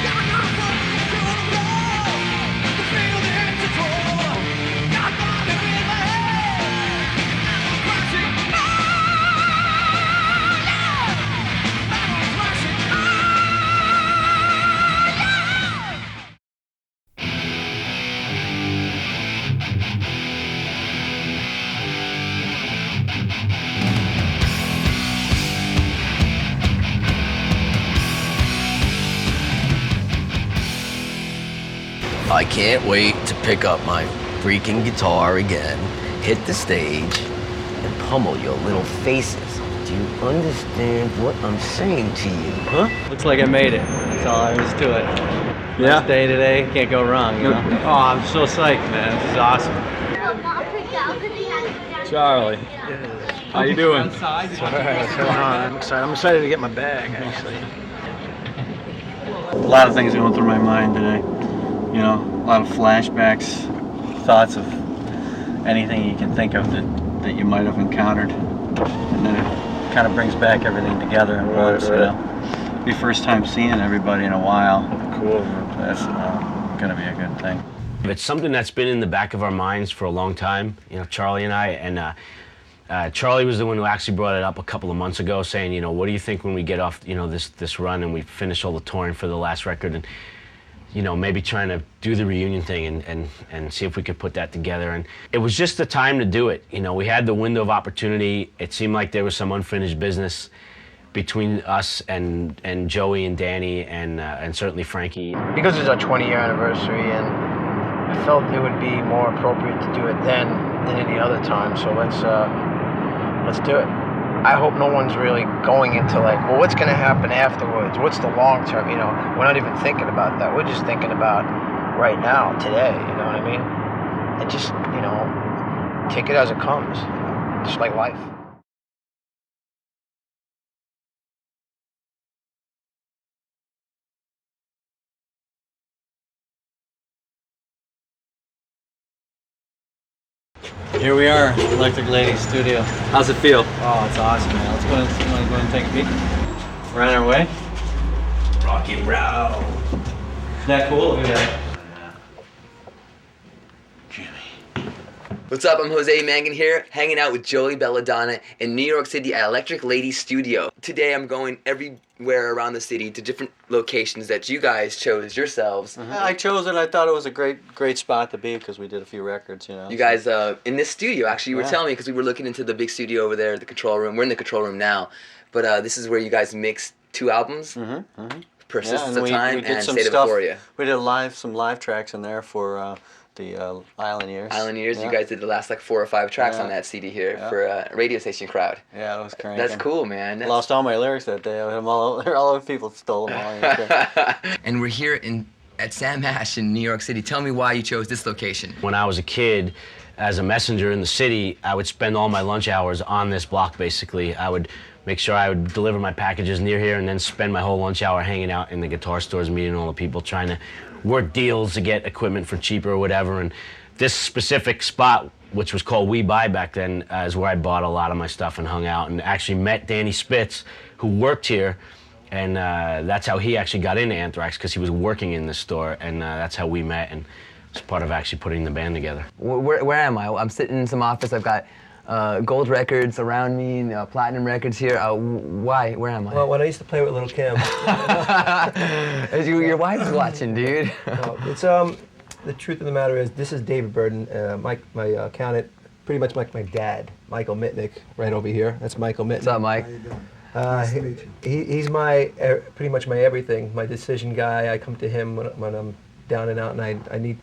Never know I can't wait to pick up my freaking guitar again, hit the stage, and pummel your little faces. Do you understand what I'm saying to you, huh? Looks like I made it. That's all there is to it. Nice day today. Can't go wrong, you know? Oh, I'm so psyched, man. This is awesome. Charlie. How you doing? What's going on? I'm excited to get my bag, actually. A lot of things going through my mind today. You know, a lot of flashbacks, thoughts of anything you can think of that you might have encountered. And then it kind of brings back everything together. And it's be first time seeing everybody in a while. Cool. That's going to be a good thing. It's something that's been in the back of our minds for a long time, you know, Charlie and I, and Charlie was the one who actually brought it up a couple of months ago, saying, you know, what do you think when we get off, you know, this run and we finish all the touring for the last record, and, you know, maybe trying to do the reunion thing and see if we could put that together. And it was just the time to do it. You know, we had the window of opportunity. It seemed like there was some unfinished business between us and Joey and Danny and certainly Frankie. Because it's our 20-year anniversary, and I felt it would be more appropriate to do it then than any other time. So let's do it. I hope no one's really going into like, well, what's going to happen afterwards? What's the long term? You know, we're not even thinking about that. We're just thinking about right now, today. You know what I mean? And just, you know, take it as it comes. Just like life. Here we are, Electric Lady Studio. How's it feel? Oh, it's awesome, man. Let's go and take a peek. We're on our way. Rock and roll. Isn't that cool? Look at that. What's up, I'm Jose Mangan here, hanging out with Joey Belladonna in New York City at Electric Lady Studio. Today I'm going everywhere around the city to different locations that you guys chose yourselves. I chose it. I thought it was a great spot to be because we did a few records, you know. You guys, in this studio, actually, you were telling me, because we were looking into the big studio over there, the control room. We're in the control room now, but this is where you guys mixed 2 albums. Persistence of Time and State of Euphoria. We did some live tracks in there for the Island Years. Island Years, you guys did the last like 4 or 5 tracks on that CD here for a radio station crowd. Yeah, it was crazy. That's cool, man. Lost all my lyrics that day. I had them all over. People stole them all. And we're here at Sam Ash in New York City. Tell me why you chose this location. When I was a kid, as a messenger in the city, I would spend all my lunch hours on this block, basically. I would make sure I would deliver my packages near here and then spend my whole lunch hour hanging out in the guitar stores, meeting all the people, trying to work deals to get equipment for cheaper or whatever. And this specific spot, which was called We Buy back then, is where I bought a lot of my stuff and hung out and actually met Danny Spitz, who worked here. And that's how he actually got into Anthrax, because he was working in this store, and that's how we met, and it's part of actually putting the band together. Where am I? I'm sitting in some office. I've got gold records around me, platinum records here. Why? Where am I? Well, when I used to play with Little Kim. Your wife's watching, dude. It's the truth of the matter is, this is David Burden, my accountant, pretty much like my dad, Michael Mitnick, right over here. That's Michael Mitnick. What's up, Mike? Nice to meet you. He's pretty much my everything, my decision guy. I come to him when I'm down and out and I need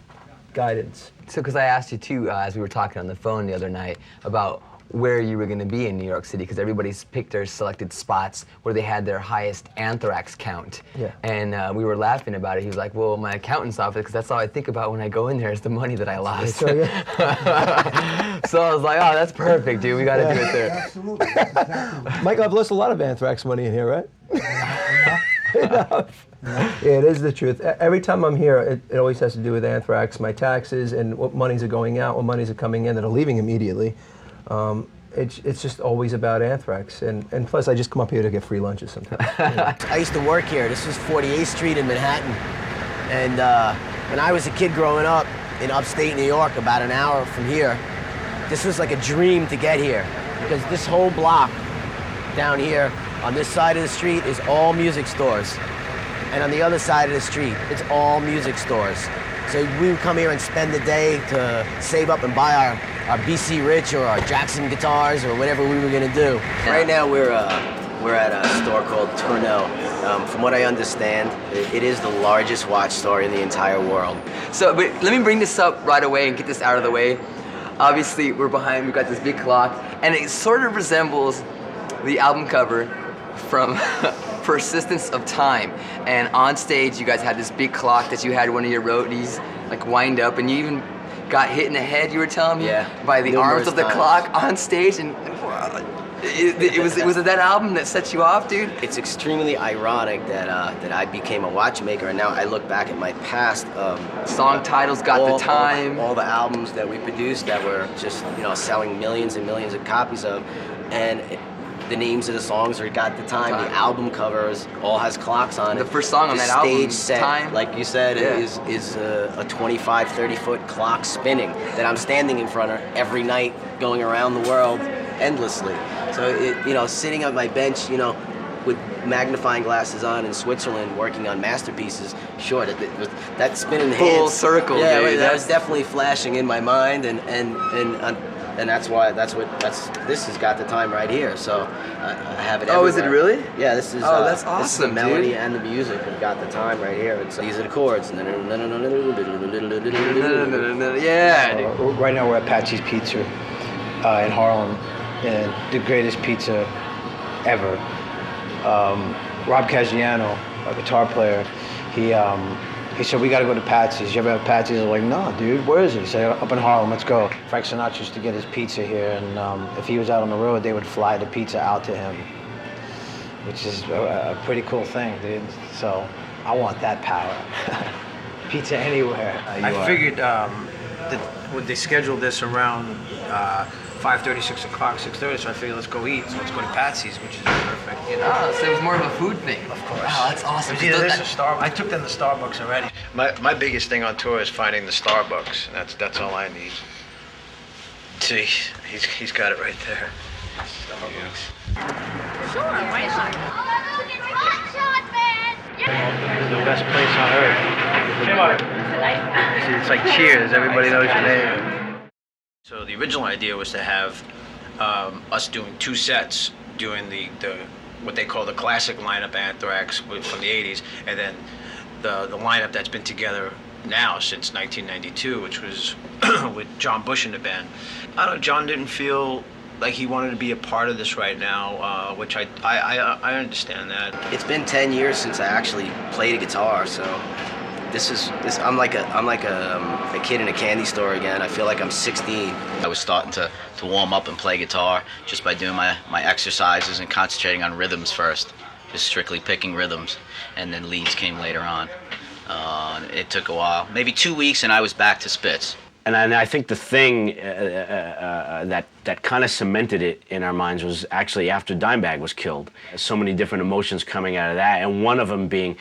guidance. So, because I asked you too, as we were talking on the phone the other night, about where you were going to be in New York City, because everybody's picked their selected spots where they had their highest Anthrax count. Yeah. And we were laughing about it. He was like, well, my accountant's office, because that's all I think about when I go in there is the money that I lost. So, yeah. So I was like, oh, that's perfect, dude. We got to do it there. Absolutely. Michael, I've lost a lot of Anthrax money in here, right? Enough. Yeah, it is the truth. Every time I'm here, it always has to do with Anthrax, my taxes, and what monies are going out, what monies are coming in that are leaving immediately. It's just always about Anthrax, and plus I just come up here to get free lunches sometimes. I used to work here. This was 48th Street in Manhattan, and when I was a kid growing up in upstate New York, about an hour from here, this was like a dream to get here, because this whole block down here on this side of the street is all music stores, and on the other side of the street, it's all music stores. So we would come here and spend the day to save up and buy our BC Rich or our Jackson guitars or whatever we were gonna do. Right now we're We're at a store called Tourneau. From what I understand, it is the largest watch store in the entire world. So, but let me bring this up right away and get this out of the way. Obviously, we've got this big clock, and it sort of resembles the album cover from Persistence of Time. And on stage, you guys had this big clock that you had one of your roadies like wind up, and you even got hit in the head, you were telling me, by the arms of the clock on stage. And it was that album that set you off, dude? It's extremely ironic that I became a watchmaker, and now I look back at my past. Song titles got the time. All the albums that we produced that were just, selling millions and millions of copies of, and the names of the songs are got the time. The album covers all has clocks on it. The first song on that album, stage set, Time. like you said, is a 25, 30-foot clock spinning that I'm standing in front of every night, going around the world endlessly. So sitting on my bench, with magnifying glasses on in Switzerland, working on masterpieces, sure, that spinning Full hands, circle, yeah, dude. that was definitely flashing in my mind, and that's why this has got the time right here. So I have it. Oh, is it everywhere. really? Yeah, this is. Oh, that's This is the awesome, melody dude. and the music have got the time right here. These are the chords. Yeah. Right now we're at Patsy's Pizza in Harlem, and the greatest pizza ever. Rob Caggiano, a guitar player, he said, we got to go to Patsy's. You ever have Patsy's? I'm like, no, dude, where is it? He said, up in Harlem, let's go. Frank Sinatra used to get his pizza here, and if he was out on the road, they would fly the pizza out to him, which is a pretty cool thing, dude. So I want that power. Pizza anywhere. I figured that when they scheduled this around 5:30, 6 o'clock, 6:30, so I figured let's go eat. So let's go to Patsy's, which is perfect. So it was more of a food thing. Of course. Wow, that's awesome. It was either this or Starbucks. I took them to Starbucks already. My biggest thing on tour is finding the Starbucks. That's all I need. See, he's got it right there. Starbucks. Sure, why not? It's the best place on earth. See, it's like Cheers. Everybody knows your name. So the original idea was to have us doing 2 sets, doing the what they call the classic lineup Anthrax from the 80s, and then the lineup that's been together now since 1992, which was with John Bush in the band. I don't know, John didn't feel like he wanted to be a part of this right now, which I understand that. It's been 10 years since I actually played a guitar, so this I'm like a kid in a candy store again. I feel like I'm 16. I was starting to warm up and play guitar just by doing my exercises and concentrating on rhythms first, just strictly picking rhythms, and then leads came later on. It took a while, maybe 2 weeks, and I was back to Spitz. And I think the thing that kind of cemented it in our minds was actually after Dimebag was killed. So many different emotions coming out of that, and one of them being,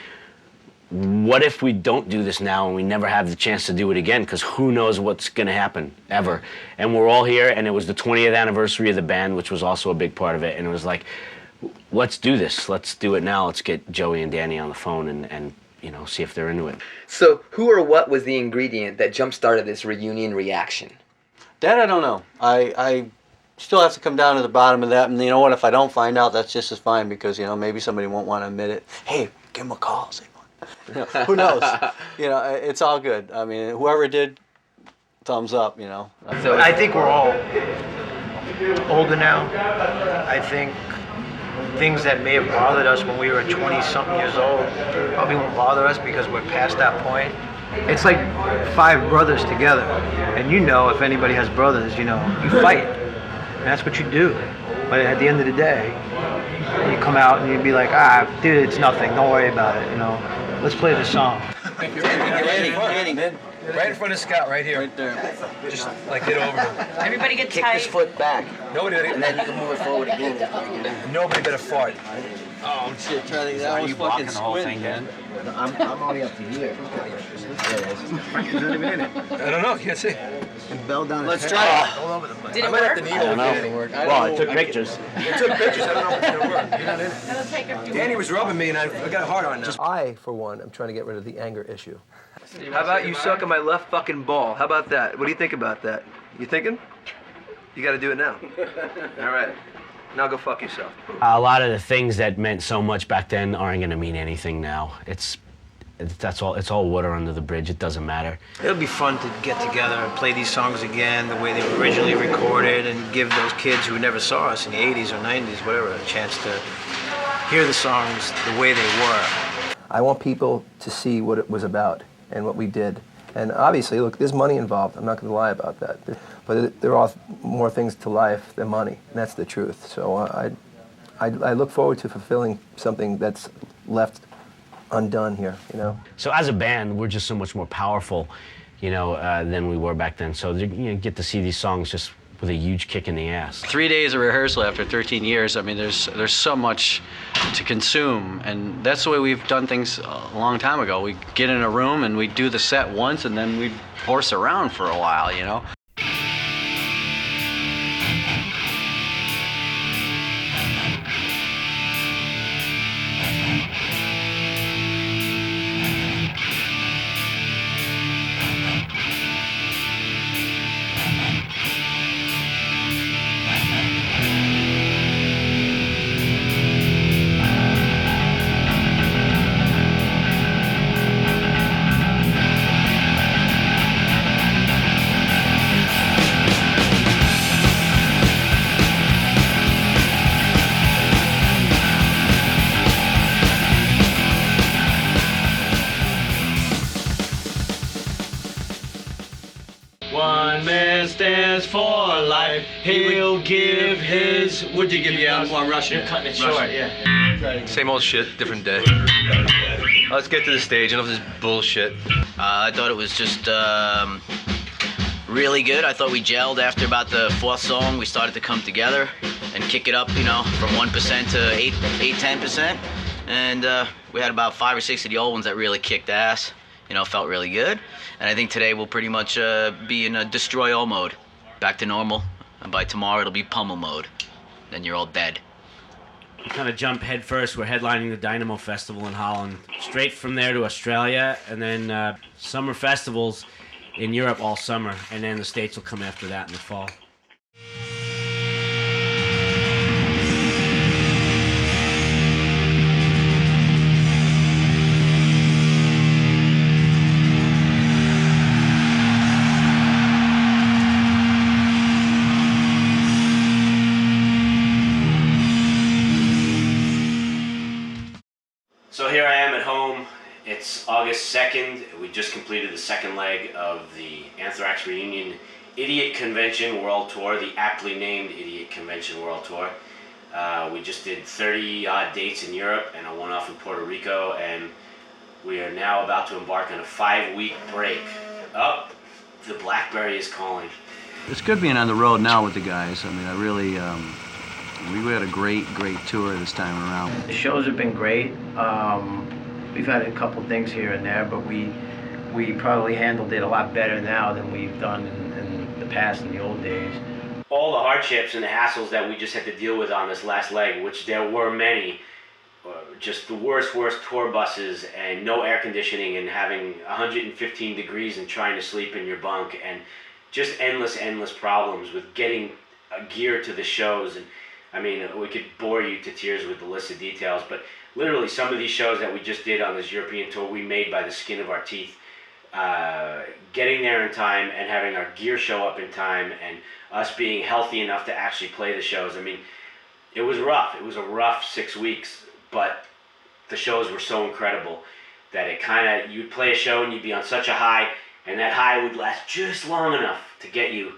what if we don't do this now and we never have the chance to do it again? Because who knows what's going to happen, ever. And we're all here, and it was the 20th anniversary of the band, which was also a big part of it, and it was like, let's do this. Let's do it now. Let's get Joey and Danny on the phone and see if they're into it. So who or what was the ingredient that jump-started this reunion reaction? That I don't know. I still have to come down to the bottom of that, and you know what? If I don't find out, that's just as fine, because maybe somebody won't want to admit it. Hey, give him a call. Say, who knows? It's all good. I mean, whoever did, thumbs up. So I think we're all older now. I think things that may have bothered us when we were 20-something years old probably won't bother us because we're past that point. It's like 5 brothers together, and if anybody has brothers, you fight, and that's what you do. But at the end of the day, you come out and you'd be like, dude, it's nothing, don't worry about it, let's play the song. Right in front of Scott, right here. Right there. Just get over him. Everybody get Kick tight. his foot back. Nobody. And then you can move it forward again. Nobody better fart. Oh shit, Charlie, that was fucking squint, man. I'm only up to here. He's not even in it. I don't know. You can't see. And Belladonna. Let's try it. All over the place. Did it I might have work? to needle I don't if it know. work. Well, I took pictures. You took pictures. I don't know if it's gonna work. You're not in it. That'll take a few Danny was rubbing me, and I got a hard on now. I, for one, am trying to get rid of the anger issue. How about you suck on my left fucking ball? How about that? What do you think about that? You thinking? You got to do it now. All right. Now go fuck yourself. A lot of the things that meant so much back then aren't going to mean anything now. It's all water under the bridge. It doesn't matter. It'll be fun to get together and play these songs again the way they were originally recorded and give those kids who never saw us in the 80s or 90s, whatever, a chance to hear the songs the way they were. I want people to see what it was about and what we did. And obviously, look, there's money involved. I'm not going to lie about that. But there are more things to life than money, and that's the truth. So I look forward to fulfilling something that's left undone here, you know? So as a band, we're just so much more powerful, you know, than we were back then. So you get to see these songs just with a huge kick in the ass. 3 days of rehearsal after 13 years, I mean, there's so much to consume, and that's the way we've done things a long time ago. We get in a room and we do the set once, and then we horse around for a while, you know? One man stands for life. He'll give his. What'd you give me? One Russian. You're cutting it short, yeah. Same old shit, different day. Let's get to the stage. Enough of this bullshit. I thought it was just really good. I thought we gelled after about the fourth song. We started to come together and kick it up, you know, from 1% to 10%. And we had about 5 or 6 of the old ones that really kicked ass. You know, felt really good. And I think today we'll pretty much be in a destroy all mode. Back to normal. And by tomorrow it'll be pummel mode. Then you're all dead. We kind of jump head first. We're headlining the Dynamo Festival in Holland. Straight from there to Australia, and then summer festivals in Europe all summer. And then the States will come after that in the fall. So here I am at home. It's August 2nd. We just completed the second leg of the Anthrax Reunion Idiot Convention World Tour, the aptly named Idiot Convention World Tour. We just did 30-odd dates in Europe and a one-off in Puerto Rico, and we are now about to embark on a 5-week break. Oh, the Blackberry is calling. It's good being on the road now with the guys. I mean, I really, we had a great tour this time around. The shows have been great. We've had a couple things here and there, but we probably handled it a lot better now than we've done in the past, in the old days. All the hardships and the hassles that we just had to deal with on this last leg, which there were many, just the worst tour buses and no air conditioning and having 115 degrees and trying to sleep in your bunk, and just endless problems with getting gear to the shows. And I mean, we could bore you to tears with the list of details, but literally some of these shows that we just did on this European tour, we made by the skin of our teeth. Getting there in time and having our gear show up in time and us being healthy enough to actually play the shows. I mean, it was rough. It was a rough 6 weeks, but the shows were so incredible that it kind of, you'd play a show and you'd be on such a high, and that high would last just long enough to get you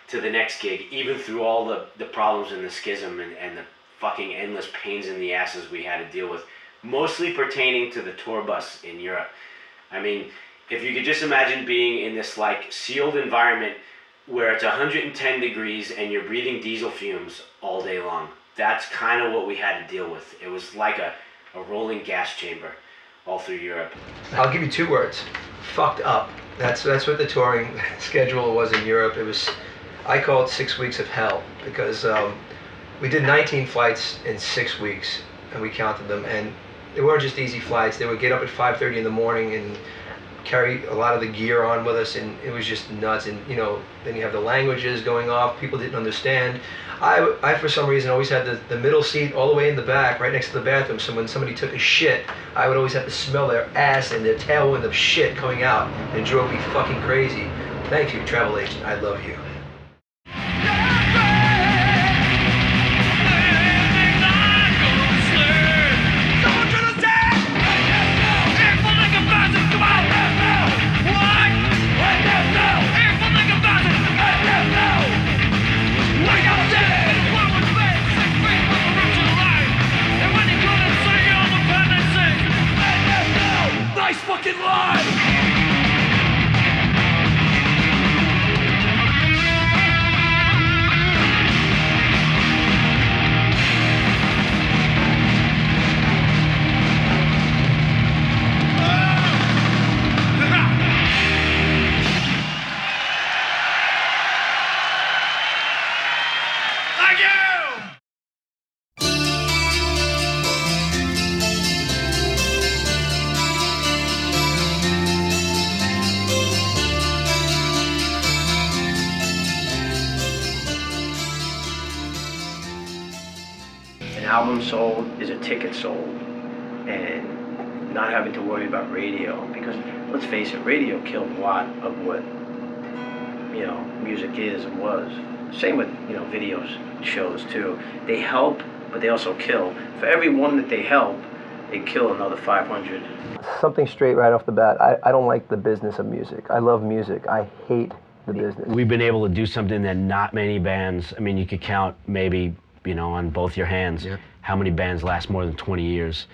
to the next gig, even through all the problems and the schism and the fucking endless pains in the asses we had to deal with, mostly pertaining to the tour bus in Europe. I mean, if you could just imagine being in this like sealed environment where it's 110 degrees and you're breathing diesel fumes all day long. That's kind of what we had to deal with. It was like a rolling gas chamber all through Europe. I'll give you 2 words. Fucked up. That's what the touring schedule was in Europe. It was, I call it 6 weeks of hell, because we did 19 flights in 6 weeks, and we counted them, and they weren't just easy flights. They would get up at 5:30 in the morning and carry a lot of the gear on with us, and it was just nuts. And you know, then you have the languages going off. People didn't understand. I for some reason always had the middle seat all the way in the back, right next to the bathroom. So when somebody took a shit, I would always have to smell their ass and their tailwind of shit coming out, and it drove me fucking crazy. Thank you, travel agent. I love you. Nice fucking line! Thank you! An album sold is a ticket sold, and not having to worry about radio, because let's face it, radio killed a lot of what, you know, music is and was. Same with, you know, videos, shows too. They help, but they also kill. For every one that they help, they kill another 500. Something straight right off the bat. I don't like the business of music. I love music. I hate the business. We've been able to do something that not many bands, I mean, you could count maybe, you know, on both your hands, how many bands last more than 20 years.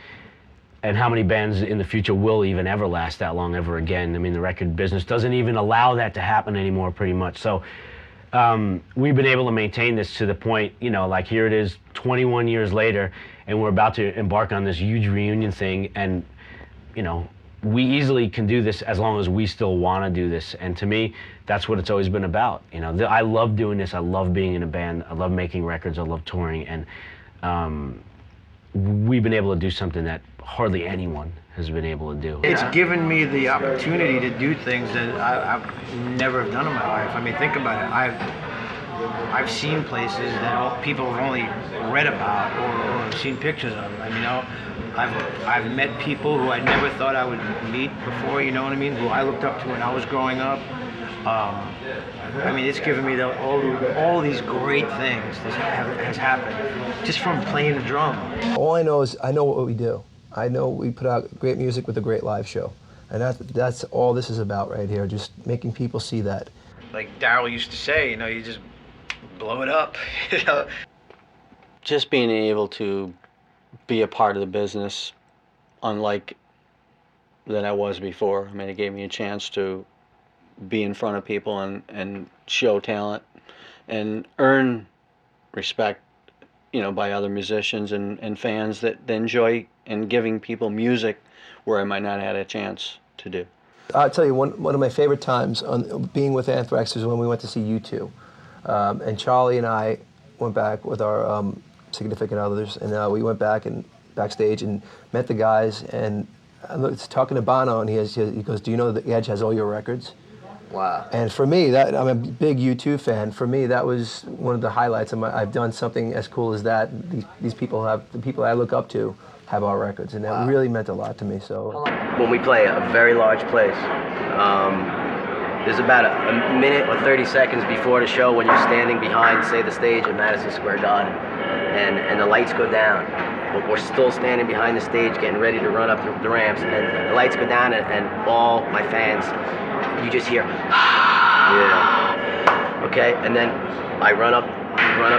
And how many bands in the future will even ever last that long ever again. I mean, the record business doesn't even allow that to happen anymore, pretty much. So we've been able to maintain this to the point, you know, like here it is 21 years later, and we're about to embark on this huge reunion thing. And, you know, we easily can do this as long as we still want to do this. And to me, that's what it's always been about. You know, I love doing this. I love being in a band. I love making records. I love touring. And we've been able to do something that hardly anyone has been able to do. It's given me the opportunity to do things that I've never have done in my life. I mean, think about it. I've seen places that people have only read about or seen pictures of. I mean, I've met people who I never thought I would meet before, you know what I mean, who I looked up to when I was growing up. I mean, it's given me all these great things that has happened just from playing the drum. All I know is I know what we do. I know we put out great music with a great live show. And that's all this is about right here, just making people see that. Like Daryl used to say, you know, you just blow it up, you know. Just being able to be a part of the business, unlike than I was before. I mean, it gave me a chance to be in front of people and show talent and earn respect, you know, by other musicians and fans that enjoy and giving people music where I might not have had a chance to do. I'll tell you, one of my favorite times on being with Anthrax is when we went to see U2. And Charlie and I went back with our significant others, and we went backstage and met the guys, and I was talking to Bono, and he goes, "Do you know that Edge has all your records?" Wow. And for me, I'm a big U2 fan. For me, that was one of the highlights. I've done something as cool as that. These people the people I look up to have our records, and that really meant a lot to me. So when we play a very large place, there's about a minute or 30 seconds before the show when you're standing behind, say, the stage at Madison Square Garden, and the lights go down. But we're still standing behind the stage getting ready to run up the ramps, and the lights go down, and all my fans, you just hear, yeah, okay, and then I run up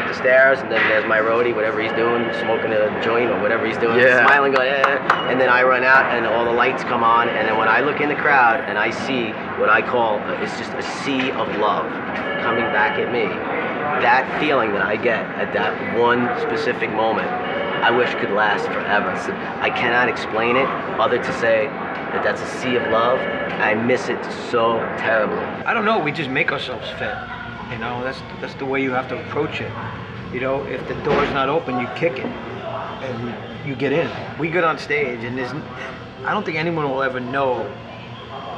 the stairs, and then there's my roadie, whatever he's doing, smoking a joint or whatever he's doing, smiling, going, yeah, and then I run out, and all the lights come on, and then when I look in the crowd, and I see what I call, it's just a sea of love coming back at me, that feeling that I get at that one specific moment, I wish could last forever. So I cannot explain it other to say that that's a sea of love. I miss it so terribly. I don't know, we just make ourselves fit. You know, that's the way you have to approach it. You know, if the door's not open, you kick it and you get in. We get on stage, and I don't think anyone will ever know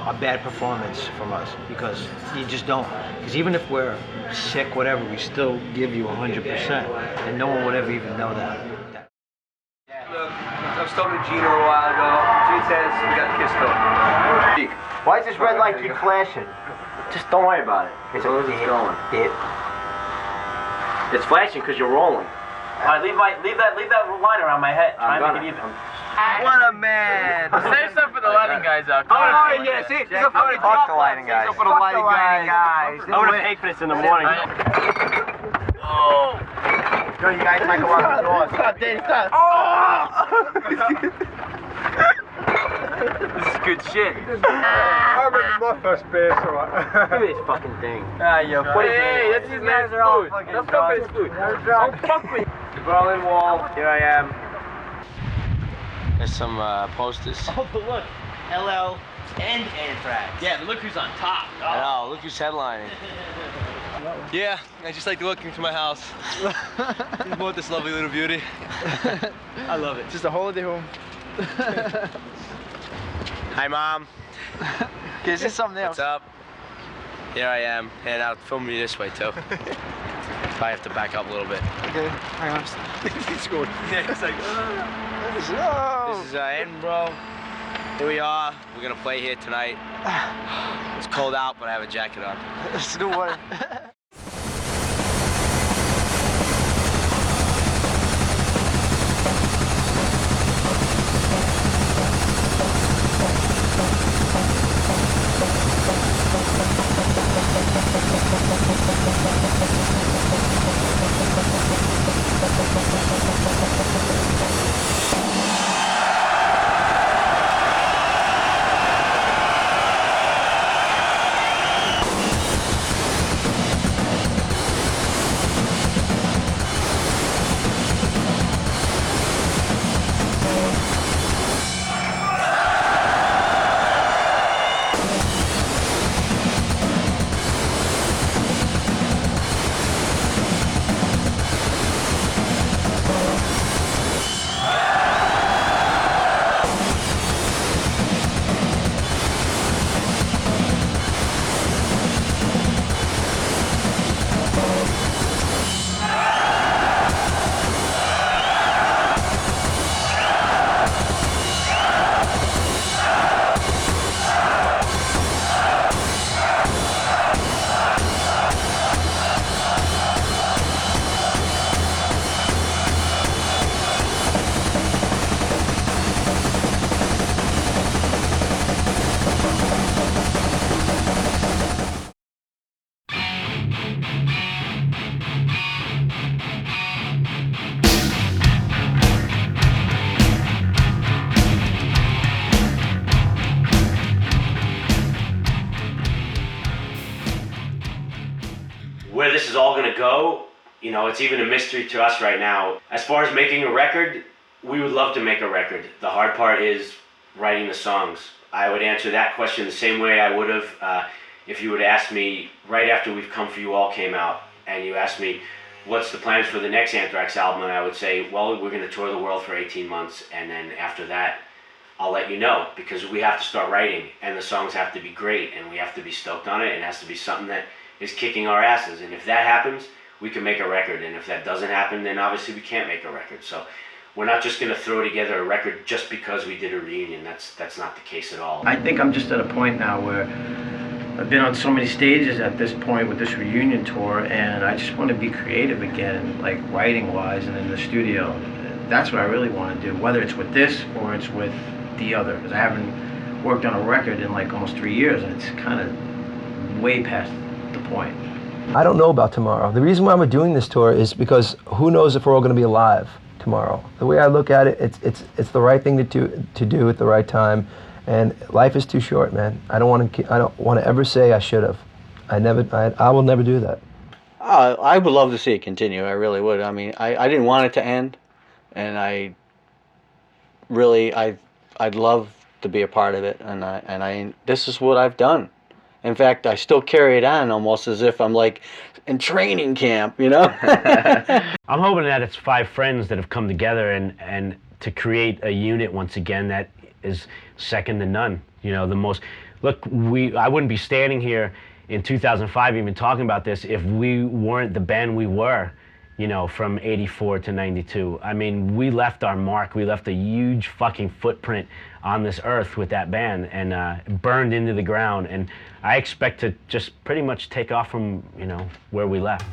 a bad performance from us, because you just don't. Because even if we're sick, whatever, we still give you 100%, and no one would ever even know that. Look, I was talking to Gino a while ago. Gene says we got kissed up. Why is this red light keep flashing? Just don't worry about it. It's as long as it's going. It. It's flashing because you're rolling. All right, leave that line around my head. Try and make it even. What a man! Save stuff for the lighting guys out there. Oh, yeah, see? Fuck the lighting guys. Fuck the lighting guys. I'm gonna pay for this in the morning. Oh! Yo, you guys might go out the doors. Stop, Dave, stop. Oh! This is good shit. I remember my first beer, so Look at this fucking thing. Yo, Hey, that's his man's food. Don't fuck with his food. Don't fuck with the Berlin Wall. Here I am. There's some posters. Oh, but look. LL and Anthrax. Yeah, but look who's on top. I know, look who's headlining. Yeah, I just like to walk into my house. Just bought this lovely little beauty. I love it. Just a holiday home. Hi, Mom. Can you see something else? What's up? Here I am, and I'll film you this way too. Probably have to back up a little bit. Okay, hang on. He's going. Yeah, it's like, This is Edinburgh. Here we are. We're gonna play here tonight. It's cold out, but I have a jacket on. Let's do one. Where this is all gonna go, you know, it's even a mystery to us right now. As far as making a record, we would love to make a record. The hard part is writing the songs. I would answer that question the same way I would have if you would ask me right after We've Come For You All came out, and you asked me, what's the plans for the next Anthrax album? And I would say, well, we're gonna tour the world for 18 months, and then after that, I'll let you know, because we have to start writing, and the songs have to be great, and we have to be stoked on it, and it has to be something that is kicking our asses. And if that happens, we can make a record, and if that doesn't happen, then obviously we can't make a record. So we're not just gonna throw together a record just because we did a reunion. That's not the case at all. I think I'm just at a point now where I've been on so many stages at this point with this reunion tour, and I just want to be creative again, like writing-wise and in the studio. That's what I really want to do, whether it's with this or it's with the other, because I haven't worked on a record in like almost 3 years, and it's kind of way past the point. I don't know about tomorrow. The reason why we're doing this tour is because who knows if we're all going to be alive tomorrow. The way I look at it, it's the right thing to do at the right time, and life is too short, man. I don't want to ever say I should have. I will never do that. I would love to see it continue. I really would. I mean, I didn't want it to end, and I'd love to be a part of it, and this is what I've done. In fact, I still carry it on almost as if I'm like in training camp, you know? I'm hoping that it's 5 friends that have come together and to create a unit once again that is second to none. You know, look, I wouldn't be standing here in 2005 even talking about this if we weren't the band we were, you know, from 84 to 92. I mean, we left our mark. We left a huge fucking footprint on this earth with that band, and burned into the ground. And I expect to just pretty much take off from, you know, where we left.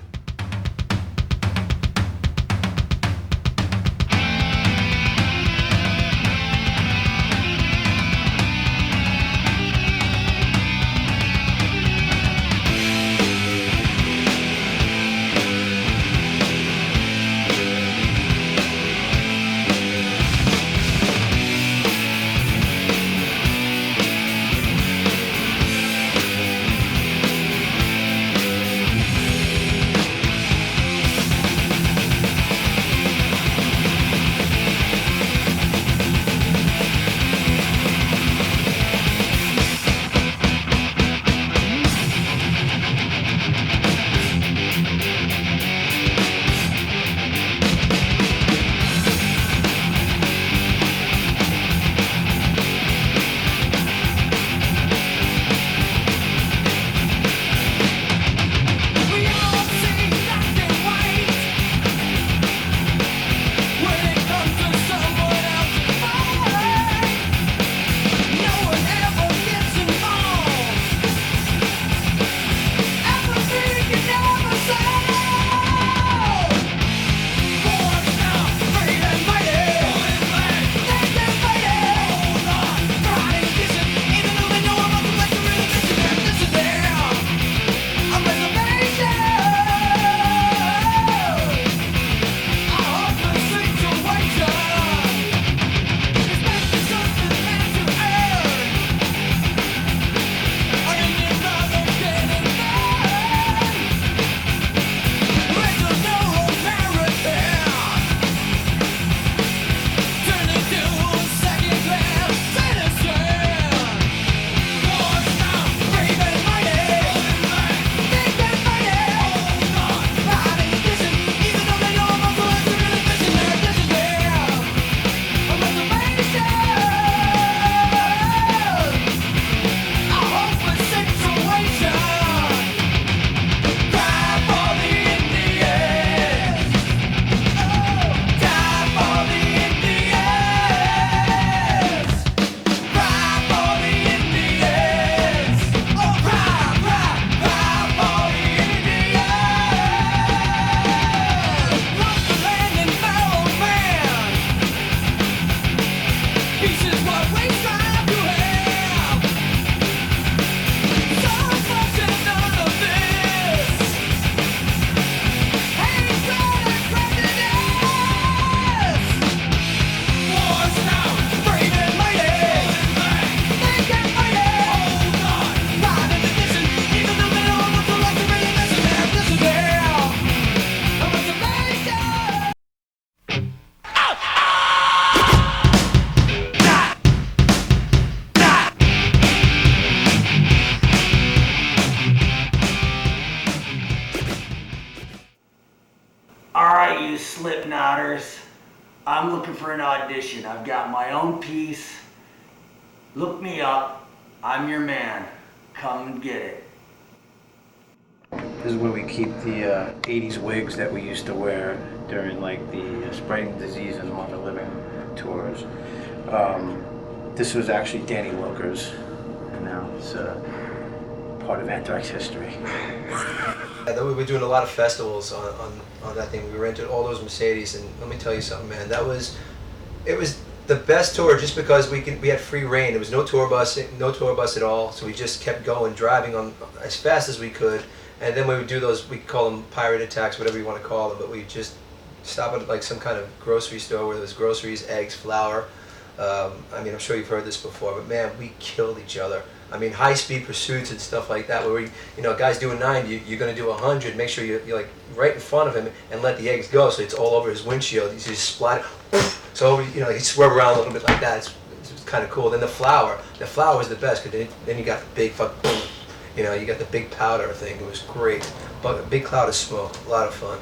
Slipknotters, I'm looking for an audition. I've got my own piece. Look me up. I'm your man. Come and get it. This is where we keep the 80s wigs that we used to wear during like the Spreading Disease and Mother Living tours. This was actually Danny Wilker's, and now it's part of Anthrax history. Yeah, we were doing a lot of festivals on that thing. We rented all those Mercedes, and let me tell you something, man. It was the best tour just because we had free reign. There was no tour bus at all, so we just kept going, driving on as fast as we could. And then we would do those, we call them pirate attacks, whatever you want to call them, but we just stop at like some kind of grocery store where there was groceries, eggs, flour. I mean, I'm sure you've heard this before, but man, we killed each other. I mean, high-speed pursuits and stuff like that, where a guy's doing 90, you're going to do 100. Make sure you're like right in front of him and let the eggs go, so it's all over his windshield. He's just splat. So he swerve around a little bit like that. It's kind of cool. Then the flour is the best, because then you got the big you got the big powder thing. It was great, but a big cloud of smoke, a lot of fun.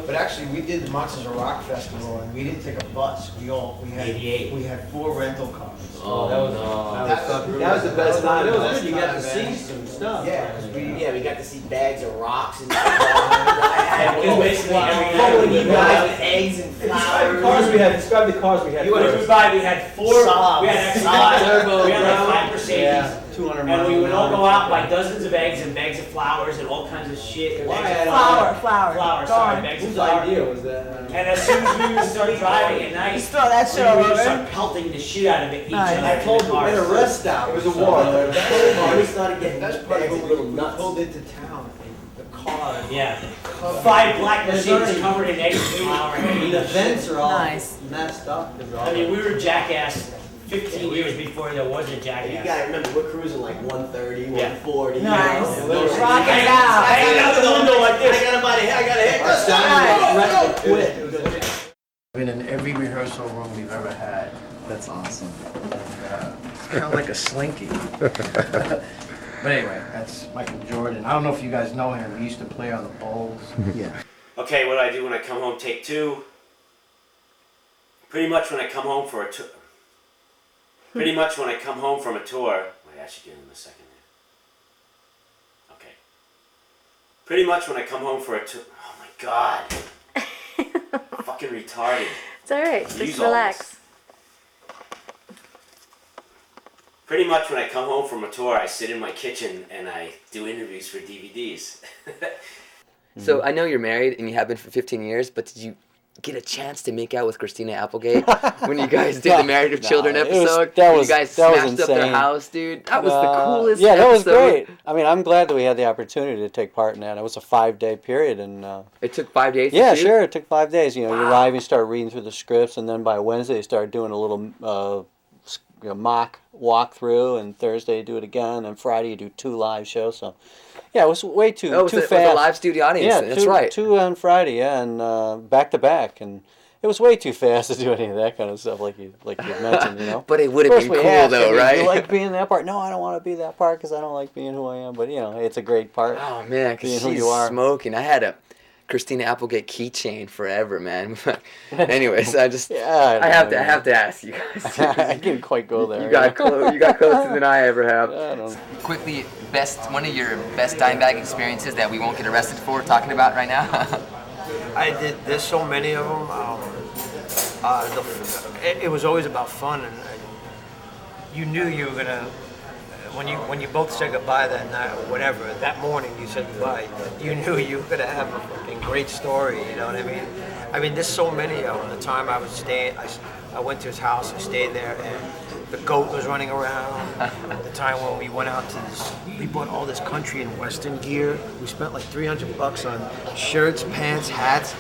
But actually, we did the Monsters of Rock Festival, and we didn't take a bus. We had 4 rental cars. Oh, that was the best time. It was good. You got to see some stuff. Yeah, we got to see bags of rocks and Because basically every night we would buy eggs and flowers. Describe the cars we had. We had 4. We had Turbo, we had like 5 Mercedes. Yeah, 200 And miles we would an all hour. go out, buy dozens of eggs and bags of flowers and all kinds of shit. Flowers. Flowers, sorry, bags of Whose flowers. idea was that? And as soon as we would start driving at night, Just throw that shit all we would over. start pelting the shit out of each Nice. other. I told you, we had a rest stop. It was a war. We started getting That's part of bags it. of little We nuts. pulled into town, and the car. Yeah. 5 black Mercedes covered in eggs and flour. The vents are all Nice. messed up. I mean, we were Jackass 15 years before there was a Jackass. You gotta remember, we're cruising like 130, Yeah. 140. Nice. You know? Rocking out. Hanging out the window like this. I gotta hit this time. I've been in every rehearsal room we've ever had. That's awesome. It's kind of like a slinky. But anyway, that's Michael Jordan. I don't know if you guys know him. He used to play on the Bulls. Yeah. Okay, what do I do when I come home? Take 2. Pretty much when I come home for a tour. Pretty much when I come home from a tour. Wait, I should do it in a second. Okay. Pretty much when I come home for a tour. Oh my god. Fucking retarded. It's alright, Use just all relax. this. Pretty much when I come home from a tour, I sit in my kitchen and I do interviews for DVDs. So I know you're married and you have been for 15 years, but did you get a chance to make out with Christina Applegate when you guys did the Married with Children episode? You guys smashed up their house, dude. That was the coolest Yeah, that was episode. great. I mean, I'm glad that we had the opportunity to take part in that. It was a 5-day period, and it took 5 days. Yeah, to shoot? sure. It took 5 days. You know, you arrive, you start reading through the scripts, and then by Wednesday you start doing a little mock walkthrough, and Thursday you do it again, and Friday you do 2 live shows. So, yeah, it was way too Oh, it was too a- it was fast. a live studio audience Yeah, then, that's right. 2 on Friday, yeah, and back to back, and it was way too fast to do any of that kind of stuff, like you mentioned, you know. But it would have First been we cool asked, though, "Do right? you like being that part?" No, I don't want to be that part because I don't like being who I am. But you know, it's a great part. Oh man, being because who she's you are. smoking. I had a Christina Applegate keychain forever, man. Anyways, I have to ask you guys. I didn't quite go there. You got closer than I ever have. Quickly, one of your best dime bag experiences that we won't get arrested for talking about right now. There's so many of them. It was always about fun, and you knew you were gonna. When you both said goodbye that night, or whatever, that morning you said goodbye, you knew you were gonna have a fucking great story. You know what I mean? I mean, there's so many of them. The time I was staying, I went to his house, I stayed there, and the goat was running around. The time when we went out to this, we bought all this country and western gear. We spent like $300 on shirts, pants, hats,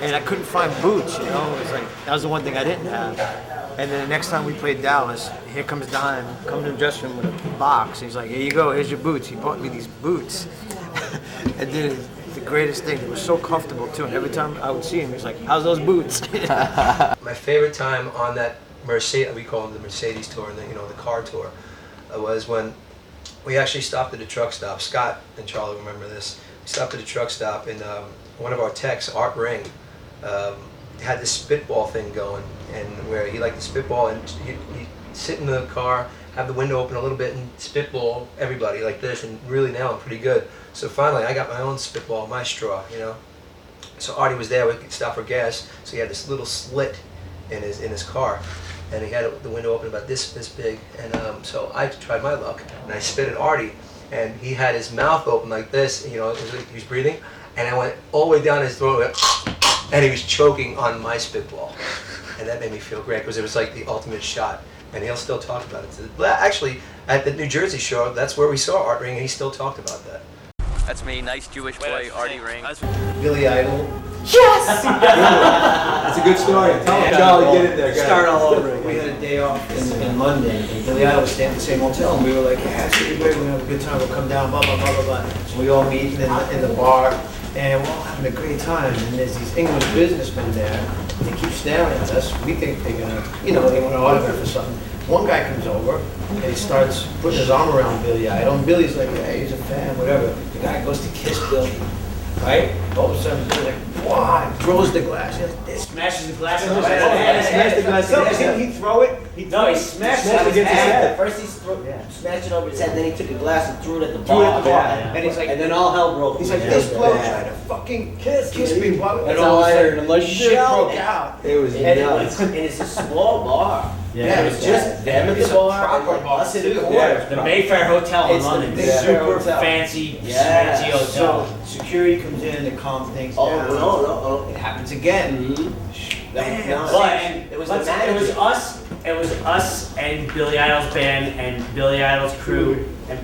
and I couldn't find boots. You know, it was like that was the one thing I didn't have. And then the next time we played Dallas, here comes Dime, comes to the dressing room with a box. He's like, "Here you go, here's your boots." He bought me these boots, and then the greatest thing, they were so comfortable too. And every time I would see him, he's like, "How's those boots?" My favorite time on that Mercedes, we call them the Mercedes tour, and the car tour, was when we actually stopped at a truck stop. Scott and Charlie remember this. We stopped at a truck stop, and one of our techs, Art Ring, had this spitball thing going, and where he liked to spitball, and he'd sit in the car, have the window open a little bit, and spitball everybody like this, and really nail him pretty good. So finally, I got my own spitball, my straw, you know. So Artie was there. We could stop for gas, so he had this little slit in his car, and he had the window open about this big. And so I tried my luck, and I spit at Artie, and he had his mouth open like this, you know, he was breathing, and I went all the way down his throat, and he was choking on my spitball. And that made me feel great, because it was like the ultimate shot. And he'll still talk about it. Actually, at the New Jersey show, that's where we saw Art Ring, and he still talked about that. That's me, nice Jewish boy, Artie Ring. Billy Idol. Yes! That's a good story. Tell him, Charlie, get in there. Go Start ahead. all over again. We had a day off in London, and Billy Idol was staying at the same hotel, and we were like, "Yeah, it's gonna be great. We're gonna have a good time. We'll come down, blah blah blah blah blah." So we all meet in the bar, and we're all having a great time. And there's these English businessmen there. They keep staring at us. We think they're gonna, they want an autograph or something. One guy comes over and he starts putting his arm around Billy Idol, and Billy's like, "Yeah, he's a fan, whatever." The guy goes to kiss Billy, right? All of a sudden, Billy's like, throws the glass. Smashes the glass. Smashed the glass. Didn't he throw it? No, he smashed it against his head. First he smashed it over his head, then he took a glass and threw it at the Threw it bar. at the bar. And he's like, And then all hell broke he's loose. like, this bloke Yeah. tried to fucking kiss me. And all of a sudden, the shit shell broke out. It was nuts. And it's a small bar. Yeah, It was just them at the bar and like us in the corner. The Mayfair Hotel in It's London. the Mayfair Super Hotel. fancy, Yeah. fancy hotel. So security comes in to calm things down. No. It happens again. It was us and Billy Idol's band and Billy Idol's crew and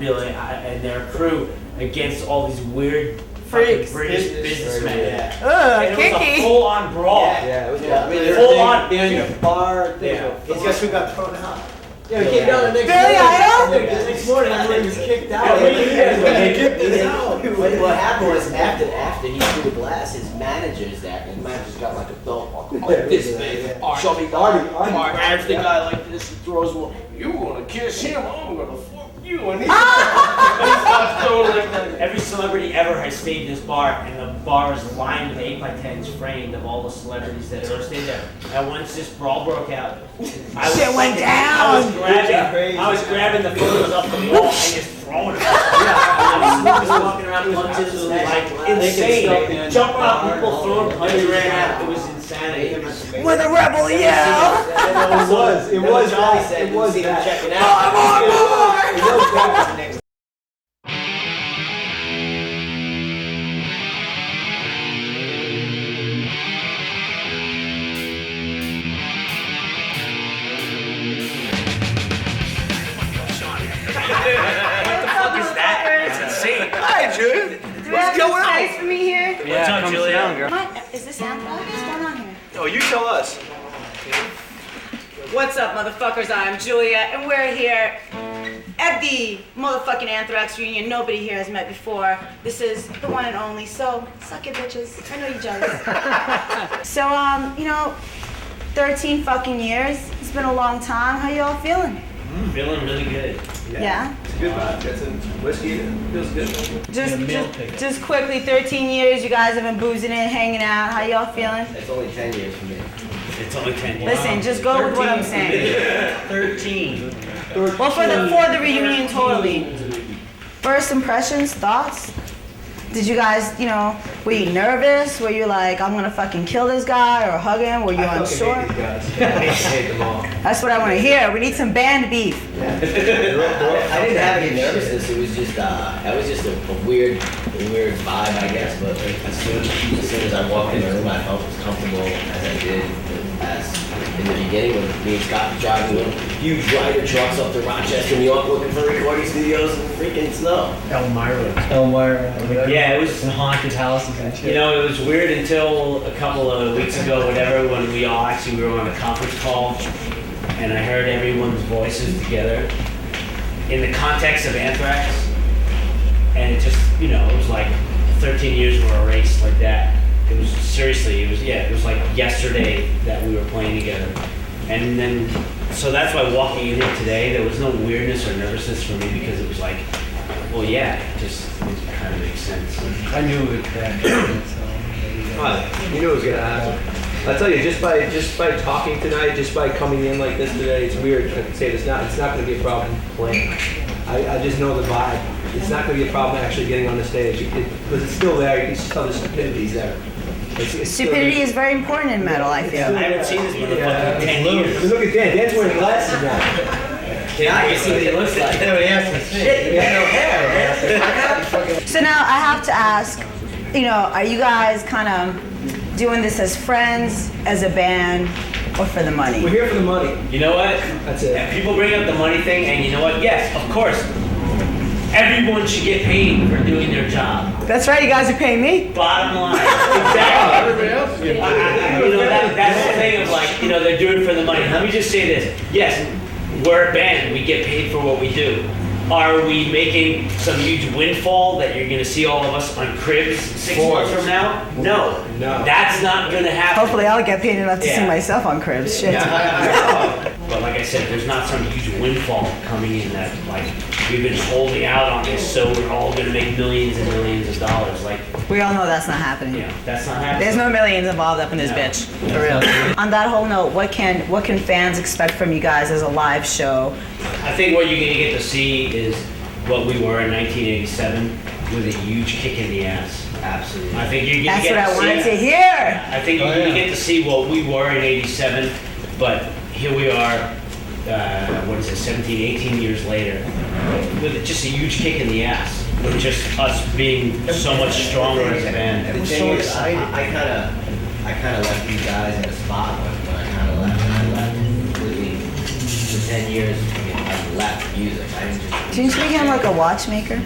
their crew against all these weird fucking British businessmen. And it was a kinky. full-on brawl. Yeah, it was Full-on. behind a bar. Yeah. Guess who got thrown out? Yeah, we came down the next Billy Idol? The next morning, everybody was kicked out. What happened was after he threw the glass, his managers got like a belt buckle like this big. Show me Artie grabs the guy like this and throws one. You wanna kiss him? I'm gonna fuck you. And he starts throwing like that. Every celebrity ever has stayed in this bar, and the bar is lined with 8x10s framed of all the celebrities that ever stayed there. And once this brawl broke out, Shit went down. I was grabbing the photos off the wall and just throwing them. I was walking around punches like insane. Jumping on people, throwing punches, ran out. It was insanity. With a rebel yell. It was that. Checking out. It was that. What the fuck is that? It's insane. Hi, Jude. Do we have some space for me here? What's up, Julia? What? Is this Anthrax? What's going on here? Oh, you tell us. What's up, motherfuckers? I'm Julia, and we're here at the motherfucking Anthrax reunion. Nobody here has met before. This is the one and only, so suck it, bitches. I know you're jealous. So, 13 fucking years. It's been a long time. How y'all feeling? Feeling really good. Yeah? It's good. Got some whiskey. It feels good. Just quickly, 13 years. You guys have been boozing in, hanging out. How y'all feeling? It's only 10 years for me. It's only 10 years. Listen, just go with what I'm saying. 13. Well, for the reunion, totally. First impressions, thoughts? Did you guys, were you nervous? Were you like, I'm gonna fucking kill this guy or hug him? Were you unsure? I hate them all. That's what I want to hear. We need some band beef. I didn't have any nervousness. It was just that was just a weird vibe, I guess. But as soon as I walked in the room, I felt as comfortable as I did as in the beginning when me and Scott were driving little huge rider trucks up to Rochester, New York, looking for recording studios in the freaking snow. Elmira. Yeah, it was haunted houses and shit. It was weird until a couple of weeks ago, whatever, when we were on a conference call, and I heard everyone's voices together in the context of Anthrax, and it just, it was like 13 years were erased like that. It was seriously, it was like yesterday that we were playing together. And then, so that's why walking in here today, there was no weirdness or nervousness for me because it was like, well, yeah, it kind of makes sense. I knew it would happen. You knew it was gonna happen. I tell you, just by talking tonight, just by coming in like this today, it's weird. I can say it's not gonna be a problem playing. I just know the vibe. It's not gonna be a problem actually getting on the stage because it's still there. You can just tell the stupidity's there. Stupidity is very important in metal, I feel. I haven't seen this motherfucker in 10 years. I mean, look at Dan. Dan's wearing glasses now. Yeah, you see what he looks like. Shit, you got no hair. So now I have to ask, are you guys kind of doing this as friends, as a band, or for the money? We're here for the money. You know what? That's it. And people bring up the money thing, and you know what? Yes, of course. Everyone should get paid for doing their job. That's right, you guys are paying me. Bottom line. Exactly. Everybody else? That's the thing of like, they're doing it for the money. Let me just say this. Yes, we're a band. We get paid for what we do. Are we making some huge windfall that you're going to see all of us on Cribs 6 months from now? No. That's not going to happen. Hopefully I'll get paid enough to see myself on Cribs. Shit. But like I said, there's not some huge windfall coming in that, like, we've been holding out on this, so we're all gonna make millions and millions of dollars. Like, We all know that's not happening. yeah, that's not happening. There's no millions involved up in this No. bitch. For real. On that whole note, what can fans expect from you guys as a live show? I think what you're gonna get to see is what we were in 1987 with a huge kick in the ass. Absolutely. I think you're gonna That's get what I to see wanted to it. hear. I think you're gonna get to see what we were in '87, but here we are. What is it? 17, 18 years later, with just a huge kick in the ass. With just us being so much stronger as a band. The thing is, I kind of left you guys in a spot when I kind of left. I left completely for 10 years. I mean, I left music. I didn't just. Didn't you become like a watchmaker?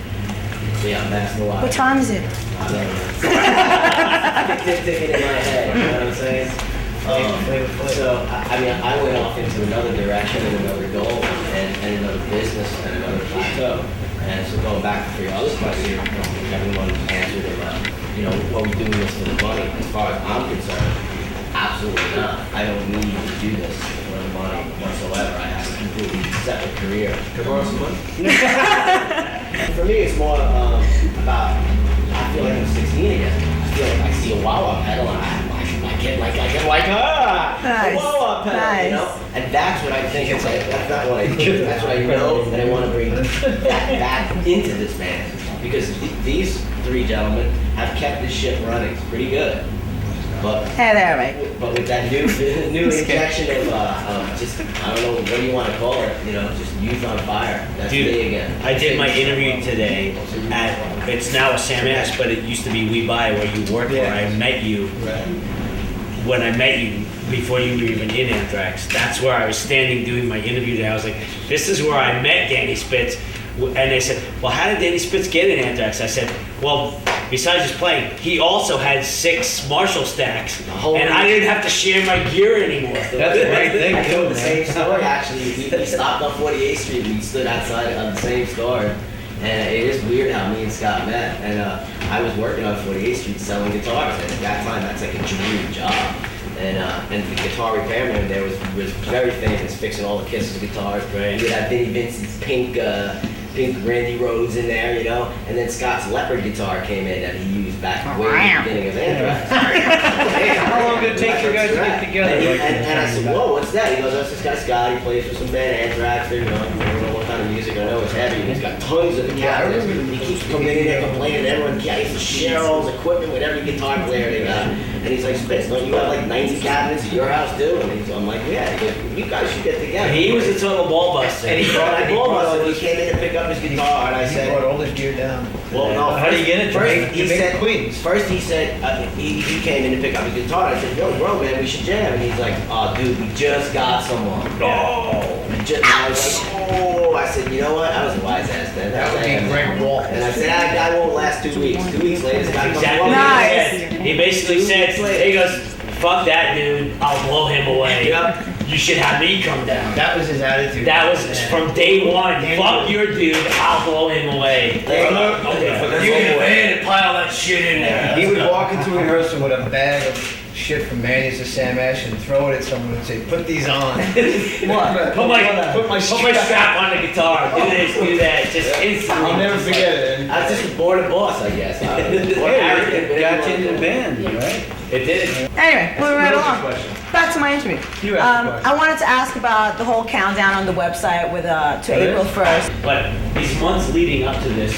Yeah, that's the watch. What time is it? Ticking in my head, you know what I'm saying? So, I mean, I went off into another direction and another goal and another business and another plateau. And so going back to your other question, everyone answered about, what we doing this for the money. As far as I'm concerned, absolutely not. I don't need to do this for the money whatsoever. I have a completely separate career. Come on, some money. For me, it's more about, I feel like I'm 16 again. I feel like I see a wah-wah pedal and I get like, Nice. a wah-wah pedal, Nice. And that's what I think it's like, that's not what I do. That's what I know that I want to bring that back into this band. Because these three gentlemen have kept this ship running pretty good. But Hey there, mate. But with that new injection of just, I don't know, what do you want to call it? Just youth on fire. That's Dude, me again. I did my interview today at, it's now a Sam Ash, but it used to be We Buy where you worked, where I met you. When I met you, before you were even in Anthrax, that's where I was standing doing my interview today. I was like, this is where I met Danny Spitz. And they said, well, how did Danny Spitz get in Anthrax? I said, well, besides just playing, he also had 6 Marshall stacks, and I didn't have to share my gear anymore. That's a great thing, I told the same story, actually. We stopped on 48th Street and we stood outside of the same store. And it is weird how me and Scott met. And I was working on 48th Street selling guitars. And at that time, that's like a dream job. And the guitar repairman there was very famous, fixing all the Kisses guitars. Right. You'd have Vinnie Vincent's pink Randy Rhodes in there, and then Scott's Leopard guitar came in that he used back way at the beginning of Anthrax. How long did it take you guys to get together? And I said, whoa, what's that? He goes, that's this guy Scott, he plays for some band, Anthrax, I don't know what kind of music, I know it's heavy, he's got tons of the cabinets, he keeps coming in there complaining to everyone, he used to share all his equipment with every guitar player they got. And he's like, Spitz, don't you have like 90 cabinets at your house too? And I'm like, yeah, he goes, you guys should get together. He was a total ball buster. And he came in to pick up his guitar, and I said, brought all this gear down. well, no. How do you get it? First, he Jamaica said, Queens. First, he said he came in to pick up his guitar. I said, yo, bro, man, we should jam. And he's like, oh, dude, we just got someone. Oh. And I was like, oh. I said, you know what? I was a wise ass then. That would be Greg Wall. And I said, that guy won't last 2 weeks. 2 weeks later, this guy comes Exactly. along. Nice. He basically said, he goes, fuck that dude, I'll blow him away. Yep. You should have me come down. That was his attitude. That was from day one. Fuck your dude, I'll blow him away. You and Van pile that shit in there. He would walk into a rehearsal with a bag of shit from Manny's to Sam Ash and throw it at someone and say, put these on. What? Put my strap on the guitar. Do this, do that. Just instantly. I'll never forget it. I was just born a boss, I guess. Got you into the band, right? It did. Anyway, moving right along. Back to my interview. You asked the question. I wanted to ask about the whole countdown on the website with to April 1st. But these months leading up to this,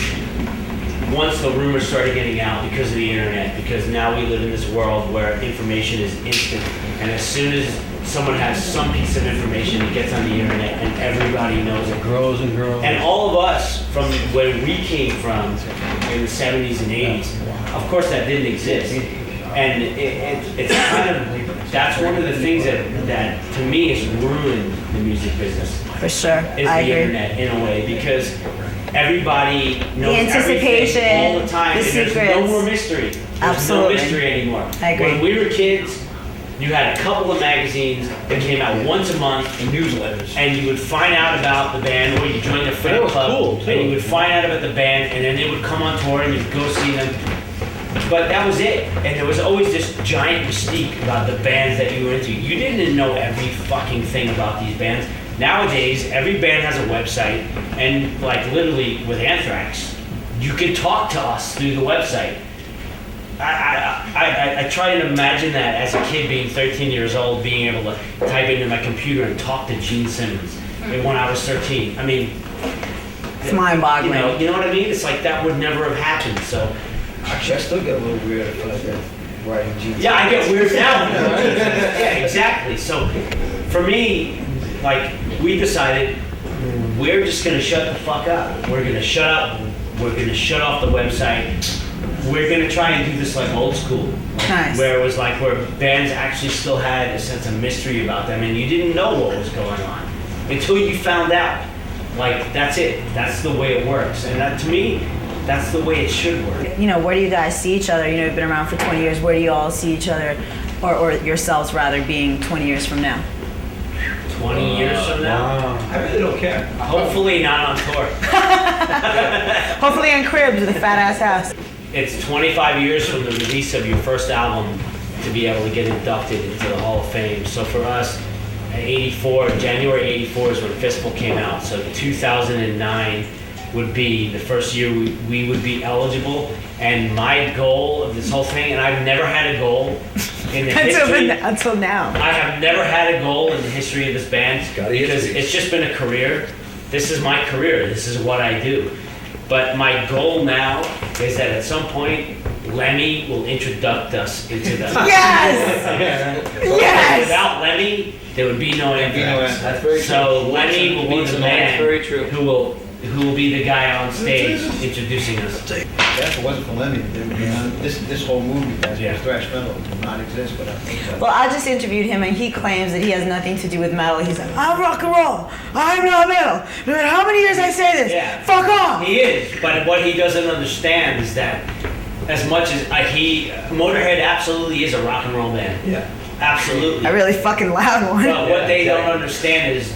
once the rumors started getting out because of the internet, because now we live in this world where information is instant, and as soon as someone has some piece of information, it gets on the internet and everybody knows it. Grows and grows. And all of us, from where we came from in the 70s and 80s, of course that didn't exist. And it's kind of, that's one of the things that to me has ruined the music business. For sure, Is I the agree. internet in a way, because everybody knows The anticipation, everything all the time, the and there's secrets. no more mystery. There's Absolutely. no mystery anymore. I agree. When we were kids, you had a couple of magazines that came out once a month, And newsletters. and you would find out about the band, or you joined a That fan was club, cool, too. and you would find out about the band, and then they would come on tour, and you'd go see them. But that was it, and there was always this giant mystique about the bands that you were into. You didn't know every fucking thing about these bands. Nowadays, every band has a website, and like literally with Anthrax, you can talk to us through the website. I try and imagine that as a kid being 13 years old, being able to type into my computer and talk to Gene Simmons when I was 13. I mean, it's mind-boggling. You know what I mean? It's like that would never have happened. So actually, I still get a little weird. I feel like that writing Gene. Yeah, I get weird now. Yeah, exactly. So for me, like, we decided we're just gonna shut the fuck up. We're gonna shut up. We're gonna shut off the website. We're gonna try and do this like old school, Nice. where it was like where bands actually still had a sense of mystery about them, and you didn't know what was going on until you found out. Like, that's it. That's the way it works, and that, to me, that's the way it should work. You know, where do you guys see each other? You know, you've been around for 20 years. Where do you all see each other, or yourselves rather, being 20 years from now? 20 years from now? I really don't care. Hopefully not on tour. Hopefully in cribs with a fat ass house. It's 25 years from the release of your first album to be able to get inducted into the Hall of Fame. So for us, January 84 is when Fistful came out. So 2009 would be the first year we would be eligible. And my goal of this whole thing, and I've never had a goal in the history. Until now. I have never had a goal in the history of this band because it's just been a career. This is my career. This is what I do. But my goal now is that at some point, Lemmy will introduce us into the... Yes! Yes! Without Lemmy, there would be no Anthrax. That's very true. So Lemmy will be the man very true. who will be the guy on stage introducing us. If it wasn't for Lemmy, this whole movie, ThrashMetal, would not exist without him. Well, I just interviewed him, and he claims that he has nothing to do with metal. He's like, I'm rock and roll. I'm not metal. No matter how many years I say this, fuck off. He is, but what he doesn't understand is that as much as Motorhead absolutely is a rock and roll band. Yeah. Absolutely. A really fucking loud one. But what they don't understand is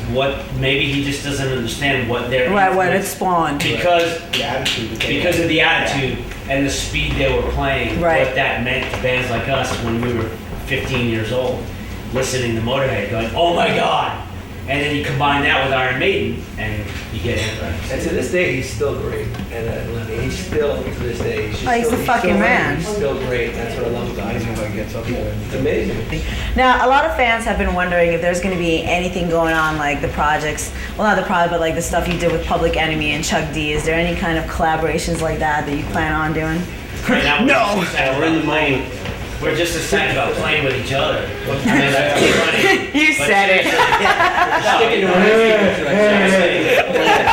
maybe he just doesn't understand what they're... Right, what it spawned. Because of the attitude and the speed they were playing, what that meant to bands like us when we were 15 years old, listening to Motorhead going, oh my God! And then you combine that with Iron Maiden, and you get Anthrax. And to this day, he's still great. And he's still, to this day, he's the fucking man. He's still great. That's what I love about him. He gets up there. It's amazing. Now, a lot of fans have been wondering if there's going to be anything going on, like the projects, well, not the project, but like the stuff you did with Public Enemy and Chuck D. Is there any kind of collaborations like that you plan on doing? Right now, No! We're in the mind. We're just excited about playing with each other. I mean, that's funny. You said it.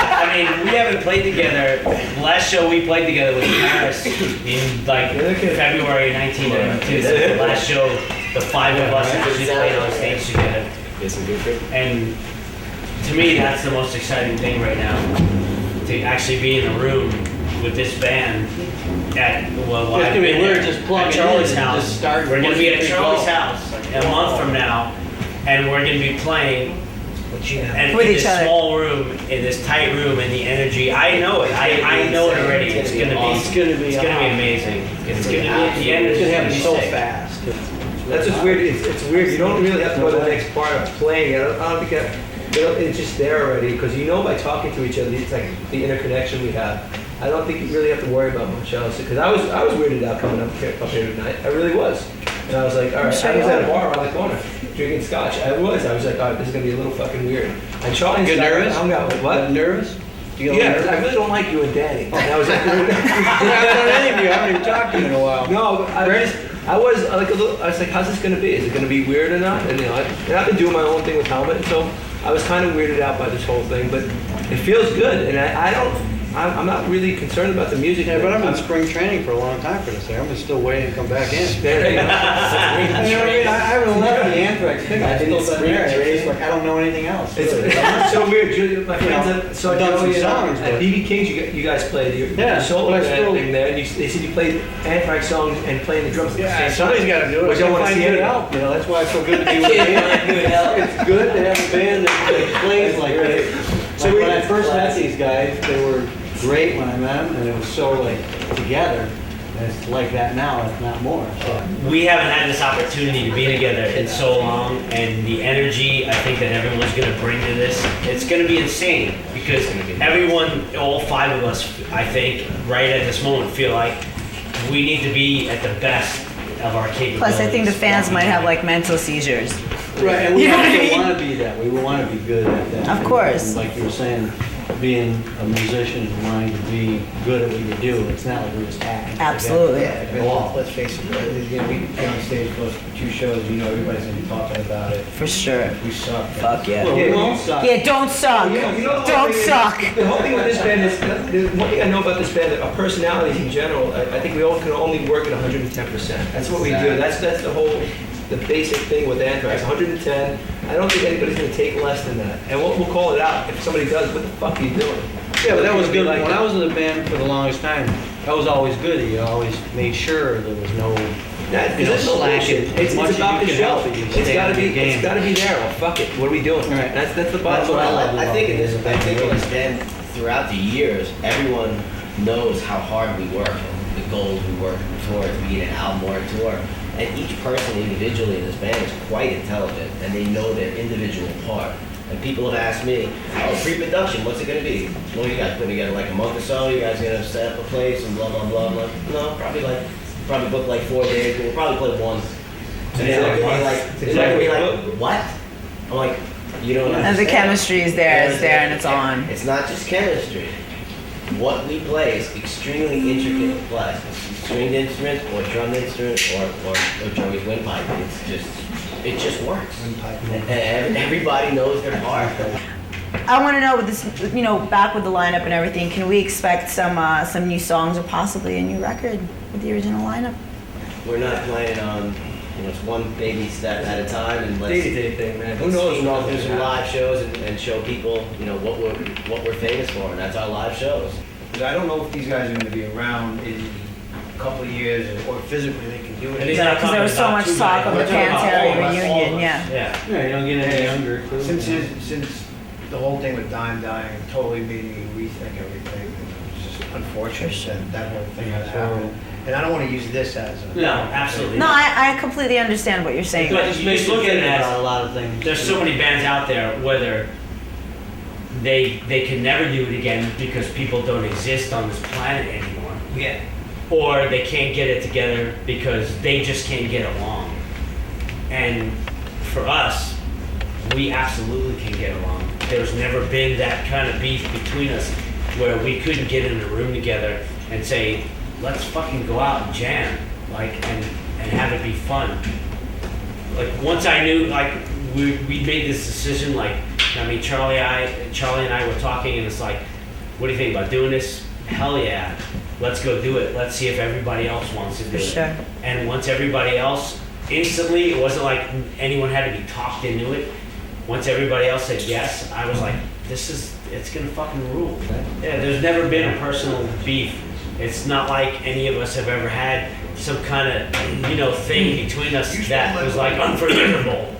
I mean, we haven't played together. The last show we played together was in Paris in like February 1992. That's the last show the five of us actually played on stage together. And to me, that's the most exciting thing right now. To actually be in a room with this band at Charlie's house. We're going to be at Charlie's house a month from now, and we're going to be playing and with in each this other. small room, in this tight room, and the energy. I know it. I know it already. It's going to be amazing. It's going to be the energy. It's going to happen so fast. That's what's weird. It's weird. You don't really have to go to the next part of playing. I don't think it's just there already because you know by talking to each other, it's like the interconnection we have. I don't think you really have to worry about much else because I was weirded out coming up here tonight. I really was, and I was like, all right. I was at a bar around the corner drinking scotch. I was like, all right, this is gonna be a little fucking weird. And Charlie Get nervous? hung out with what? Nervous? Yeah, I really don't like you and Danny. And I was like, I haven't done any of you. I haven't even talked to you in a while. No, I was like a little. I was like, how's this gonna be? Is it gonna be weird or not? And and I've been doing my own thing with Helmet, so I was kind of weirded out by this whole thing, but it feels good, and I'm not really concerned about the music. Yeah, but I'm in spring training for a long time for this thing. I'm still waiting to come back in. I haven't left the Anthrax thing. I've still been there. It's like I don't know anything else. It's so weird. Juliya, my friends saw Joey at BB King's. You guys played your solo thing there, and they said you played Anthrax songs and playing the drums. Yeah, somebody's got to do it. Which I want to see it out. You know, that's why it's so good to be with you. It's good to have a band that plays like this. So when I first met these guys, they were great when I met them, and it was so like together. And it's like that now, if not more. So. We haven't had this opportunity to be together in so long, and the energy I think that everyone's going to bring to this, it's going to be insane, because everyone, all 5 of us, I think, right at this moment, feel like we need to be at the best of our capabilities. Plus, I think the fans might have like mental seizures. Right, and we You know what I also mean? want to be that. We want to be good at that. Of course. And like you were saying, being a musician and wanting to be good at what you do, it's not like we're just acting. Absolutely. Yeah, but let's face it, we get on stage for 2 shows, you know everybody's gonna be talking about it. For sure. We suck. Fuck yeah. Well, we won't suck. Yeah, don't suck. You know the Don't whole thing is- suck. The whole thing with this band is, the one thing I know about this band, our personalities in general, I think we all can only work at 110%. That's what we do. That's the whole, the basic thing with Anthrax, 110. I don't think anybody's gonna take less than that. And we'll call it out. If somebody does, what the fuck are you doing? Yeah, but that was good. Like When I was in the band for the longest time, that was always good. You always made sure there was no, There's no slacking. bullshit. It's As much about as the you can show. help it, you It's stay gotta on the be. game. It's gotta be there. Well, fuck it. What are we doing? Right. That's the That's bottom what I line. love. I think in this band, throughout the years, everyone knows how hard we work and the goals we work toward to be an album or a tour. And each person individually in this band is quite intelligent, and they know their individual part. And people have asked me, oh, pre-production, what's it going to be? Well, you guys put together like a month or so, you guys going to set up a place and blah, blah, blah. I'm like, no, probably book like 4 days, we'll probably play one. And they're gonna be like, what? I'm like, you don't understand. And the chemistry is there, and it's on. It's not just chemistry. What we play is extremely intricate to play. Stringed instrument or drum instrument or Joey's windpipe. It just works. And everybody knows their part. I want to know with this, back with the lineup and everything, can we expect some new songs or possibly a new record with the original lineup? We're not playing on, it's one baby step at a time, and let's Day-to-day thing, man. Who knows what do some live shows and show people, what we're famous for, and that's our live shows. I don't know if these guys are gonna be around in a couple of years or physically they can do it. Because there was so much talk of the Pantera reunion, yeah. Yeah, you don't get any younger. Since the whole thing with Dime dying totally made me rethink everything. It's just unfortunate that whole thing has happened. And I don't want to use this as a... No, absolutely No, not. I completely understand what you're saying. But you look at it as a lot of things. There's so many bands out there, whether they can never do it again because people don't exist on this planet anymore. Yeah. Or they can't get it together because they just can't get along. And for us, we absolutely can get along. There's never been that kind of beef between us where we couldn't get in a room together and say, let's fucking go out and jam, and have it be fun. Like once I knew, we made this decision, Charlie and I were talking, and it's like, what do you think about doing this? Hell yeah, let's go do it. Let's see if everybody else wants to do it. Sure. And once everybody else, instantly, it wasn't like anyone had to be talked into it. Once everybody else said yes, I was like, it's gonna fucking rule. Yeah, there's never been a personal beef. It's not like any of us have ever had some kind of, thing between us that was like unforgivable.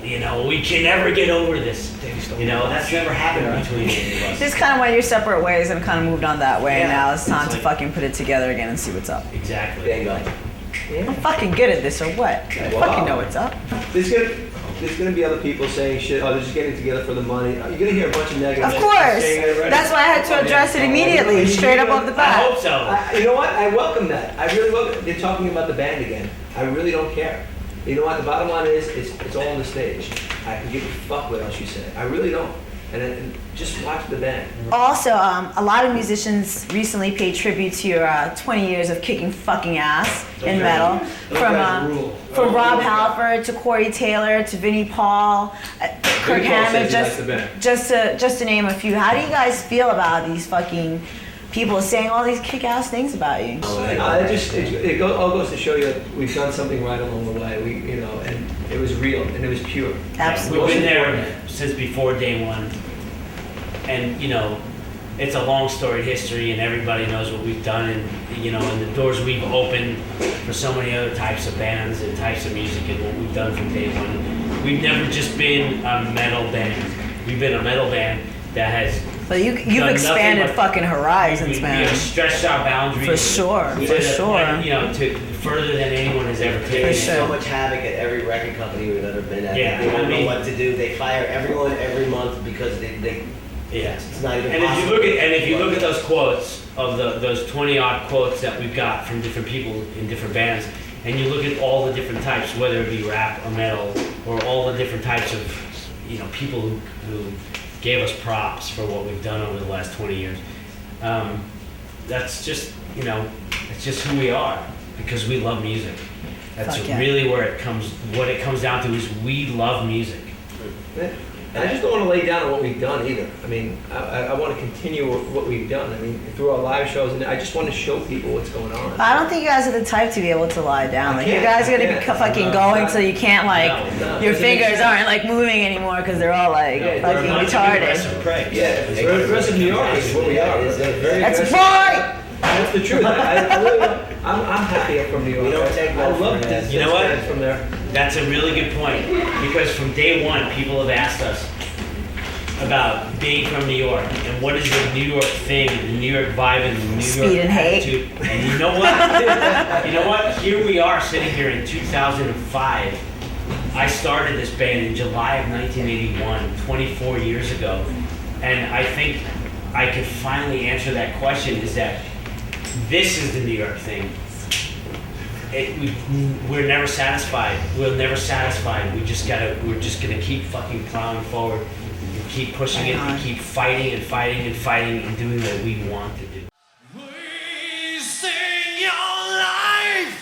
We can never get over this. That's never happened between any of us. Just kind of went your separate ways and kind of moved on that way. Yeah. And now it's time It's to like- fucking put it together again and see what's up. Exactly. I'm fucking good at this, or what? I fucking know what's up. There's gonna be other people saying shit. Oh, they're just getting together for the money. You're gonna hear a bunch of negative. Of course. That's why I had to address it immediately, straight up off the bat. I hope so. You know what? I welcome that. I really welcome. They're talking about the band again. I really don't care. You know what? The bottom line is, it's all on the stage. I can give a fuck what else you say. I really don't. And then just watch the band. Also, a lot of musicians recently paid tribute to your 20 years of kicking fucking ass in metal. From Rob Halford to Corey Taylor to Vinnie Paul, Kirk Hammett, just to name a few. How do you guys feel about these fucking people saying all these kick-ass things about you? It all goes to show you that we've done something right along the way. And it was real and it was pure. Absolutely. We've been there since before day one. And, it's a long storied history and everybody knows what we've done and, and the doors we've opened for so many other types of bands and types of music and what we've done from day one. We've never just been a metal band. We've been a metal band that has But you've done expanded nothing but- fucking horizons, we man. have stretched our boundaries. For sure, to for the sure. point, you know, to further than anyone has ever taken. So much havoc at every record company we've ever been at. Yeah, They don't I mean- know what to do. They fire everyone every month because they Yeah. it's not even And possible. if you look at those quotes of those 20 odd quotes that we've got from different people in different bands, and you look at all the different types, whether it be rap or metal, or all the different types of, you know, people who gave us props for what we've done over the last 20 years. That's just, you know, it's just who we are because we love music. That's Fuck yeah. really where what it comes down to is we love music. And I just don't want to lay down on what we've done either. I mean, I want to continue what we've done. I mean, through our live shows, and I just want to show people what's going on. I don't think you guys are the type to be able to lie down. Like, you guys are gonna be fucking going so you can't, like, your fingers aren't, like, moving anymore because they're all, like, fucking retarded. Yeah, aggressive New York is what we are. That's right! That's the truth. I really, I'm happy I'm from New York. We don't take I no love for an this. You know what? From there. That's a really good point because from day one, people have asked us about being from New York and what is the New York thing, the New York vibe, and the New Speed York and hate. attitude. And you know what? You know what? Here we are sitting here in 2005. I started this band in July of 1981, 24 years ago, and I think I could finally answer that question. Is that this is the New York thing? We're never satisfied. We're never satisfied. We're just gonna keep fucking plowing forward and keep pushing it and keep fighting and fighting and fighting and doing what we want to do. Wasting your life.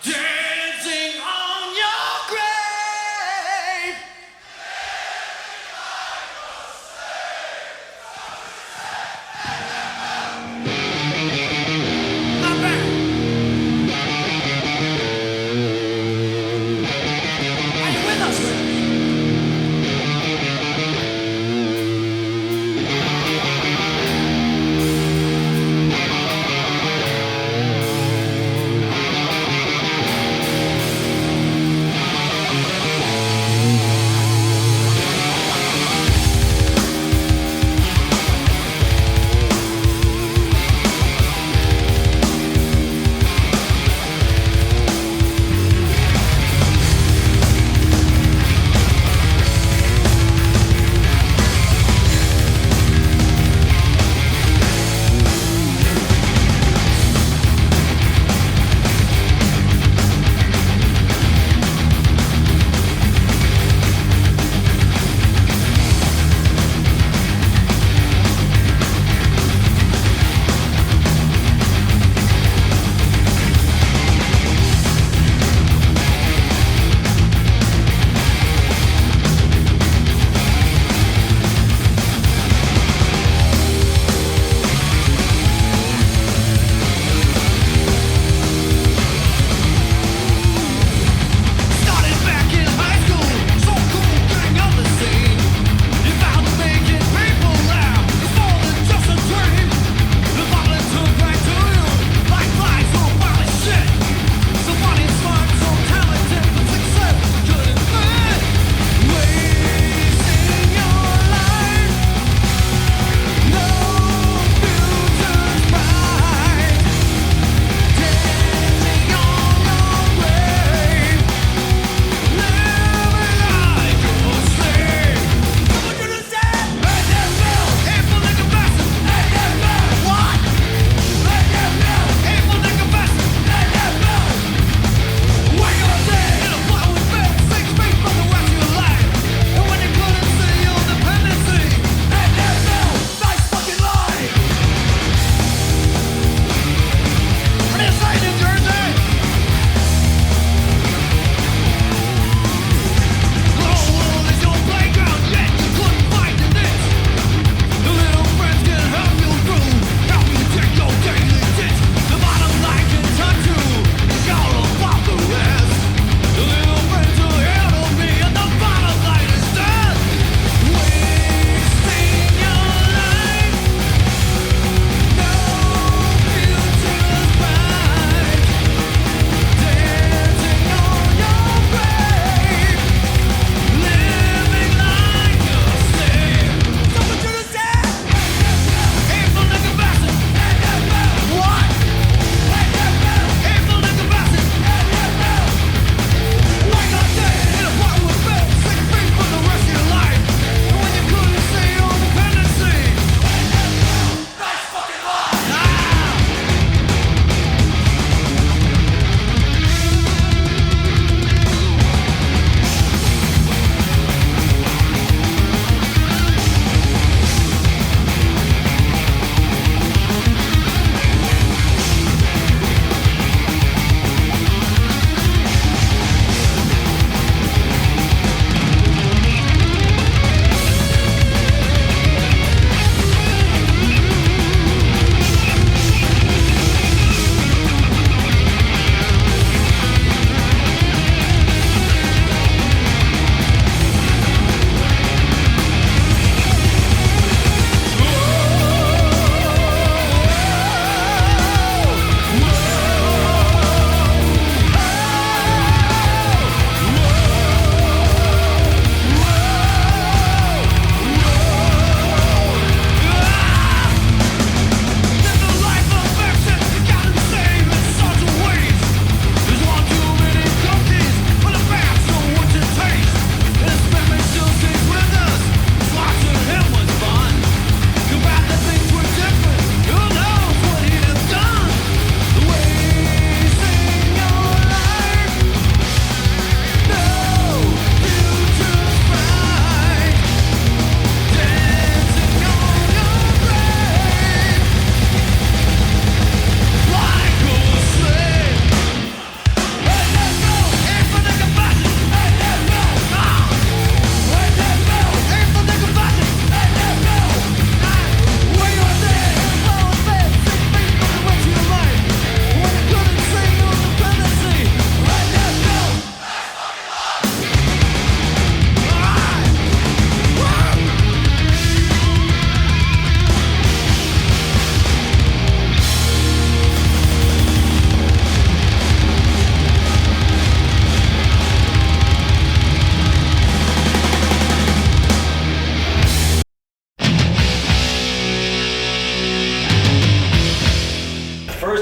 Dancing on your grave. Not bad. Are you with us?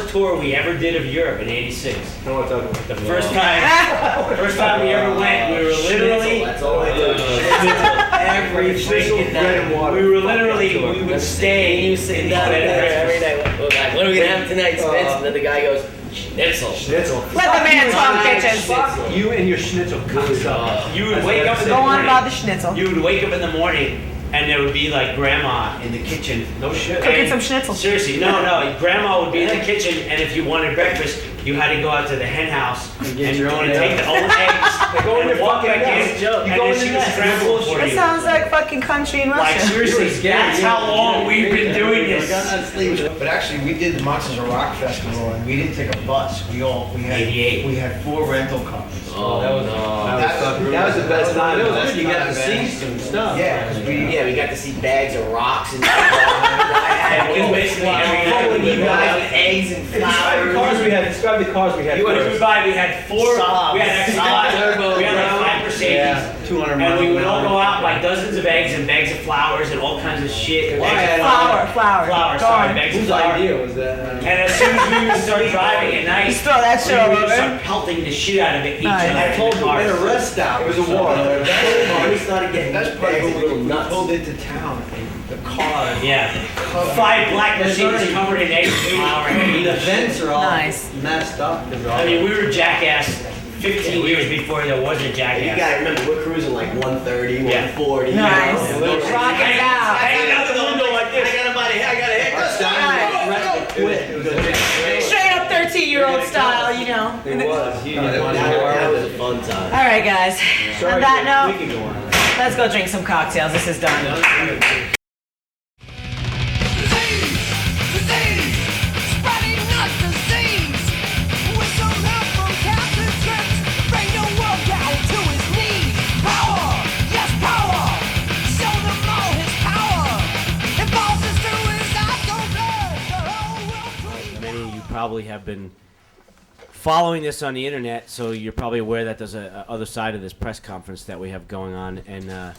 first tour we ever did of Europe in '86. I want to talk about The first time we ever went, we were literally That's all I do. every freaking night. We were literally, we would stay You in sit these down bed and there every breakfasts. night. Well, guys, what are we gonna have tonight, Spitz? And then the guy goes, schnitzel. Schnitzel. Let the man talk, bitches. Fuck you and your schnitzel. You would wake up in the Go on morning. about the schnitzel. You would wake up in the morning and there would be like grandma in the kitchen. No shit. Cooking And- some schnitzel. Seriously, no. Grandma would be in the kitchen, and if you wanted breakfast, you had to go out to the hen house and get your own take eggs. the own eggs Go in and your walk fucking back in, house. and You go then in she the would nest. scramble for That you. sounds like fucking country in Like Russia. seriously, that's how long we've been doing this. But actually, we did the Monsters of Rock Festival, and we didn't take a bus. We had 88. We had 4 rental cars. Oh, that was That was the best time. That was Good. the You got to best. see some stuff. Yeah, 'cause we got to see bags of rocks and Because basically every night we would guys buy with eggs and Describe the flowers. cars we had. Describe the cars we had. we would first. buy. We had 4. Saab. We had Saab turbo, we had like bro. 5 Mercedes. Yeah, 200 And miles we would an all hour. go out buy dozens of eggs and bags of flowers and all kinds of shit. Why? Bags of Flour. Flour, sorry, bags of Whose flour. idea was that? And as soon as we would start driving at night, Just throw that shit we over would there. start pelting the shit out of it each Nice. other. I told in you the we had a cars. rest stop. It was a war. We started getting That's bags probably of a little we nuts. pulled into town, and the car. Yeah. 5 black Mercedes covered in eggs and flour. The vents are all Nice. messed up. I mean, we were jackass 15 years before there was a You jackass. gotta remember, we're cruising like 130, 140. Nice. You know? Rocking out. Hanging out the window like this. I got a hit. Straight up 13-year-old style, you know. It was. That was a fun time. All right, guys. Sorry, On that note, we can go on. let's go drink some cocktails. This is done. Many of you probably have been following this on the internet, so you're probably aware that there's a other side of this press conference that we have going on, and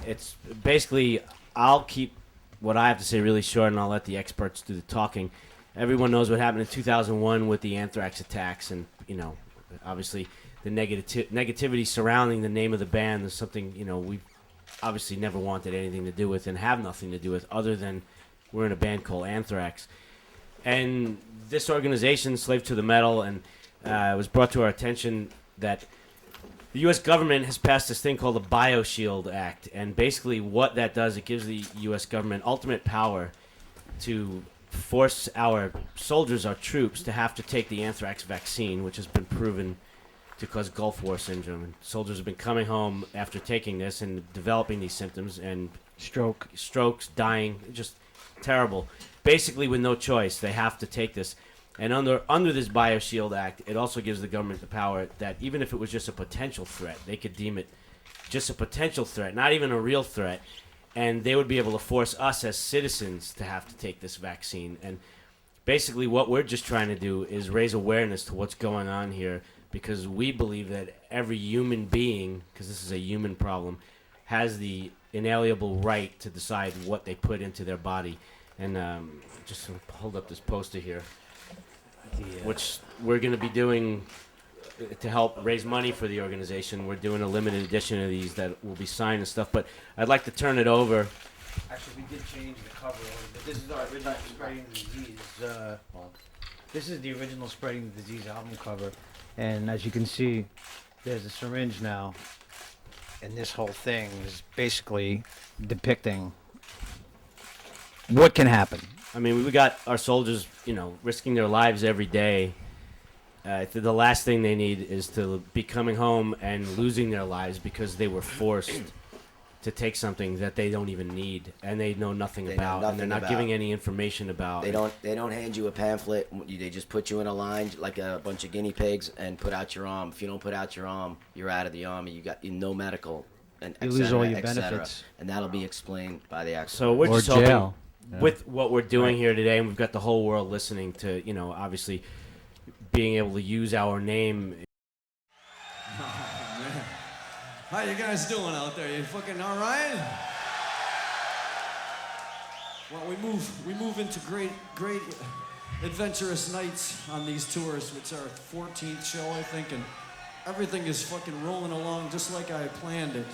it's basically, I'll keep what I have to say really short, and I'll let the experts do the talking. Everyone knows what happened in 2001 with the Anthrax attacks, and obviously the negativity surrounding the name of the band is something we obviously never wanted anything to do with and have nothing to do with, other than we're in a band called Anthrax. And this organization, Slave to the Metal, and it was brought to our attention that the U.S. government has passed this thing called the BioShield Act. And basically what that does, it gives the U.S. government ultimate power to force our soldiers, our troops, to have to take the anthrax vaccine, which has been proven to cause Gulf War syndrome. And soldiers have been coming home after taking this and developing these symptoms and strokes, dying, just terrible. Basically, with no choice, they have to take this. And under this BioShield Act, it also gives the government the power that even if it was just a potential threat, they could deem it just a potential threat, not even a real threat, and they would be able to force us as citizens to have to take this vaccine. And basically what we're just trying to do is raise awareness to what's going on here, because we believe that every human being, because this is a human problem, has the inalienable right to decide what they put into their body. And just hold up this poster here, which we're going to be doing to help raise money for the organization. We're doing a limited edition of these that will be signed and stuff. But I'd like to turn it over. Actually, we did change the cover a little bit. This is our original Spreading the Disease. This is the original Spreading the Disease album cover. And as you can see, there's a syringe now. And this whole thing is basically depicting what can happen. I mean, we got our soldiers, risking their lives every day. The last thing they need is to be coming home and losing their lives because they were forced to take something that they don't even need and they know nothing about, and they're not giving any information about. They don't hand you a pamphlet. They just put you in a line like a bunch of guinea pigs and put out your arm. If you don't put out your arm, you're out of the army. You got no medical, and you lose all your benefits, and that'll be explained by the actual. So we're just hoping with what we're doing here today, and we've got the whole world listening to, obviously being able to use our name. Oh, man. How you guys doing out there? You fucking all right? Well, we move into great adventurous nights on these tours. It's our 14th show, I think, and everything is fucking rolling along just like I planned it.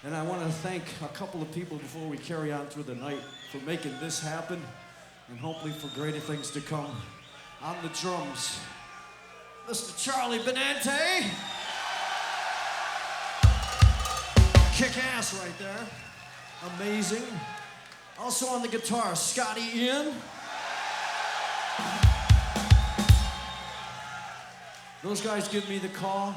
And I want to thank a couple of people before we carry on through the night for making this happen, and hopefully for greater things to come. On the drums, Mr. Charlie Benante. Kick ass right there. Amazing. Also on the guitar, Scotty Ian. Those guys give me the call.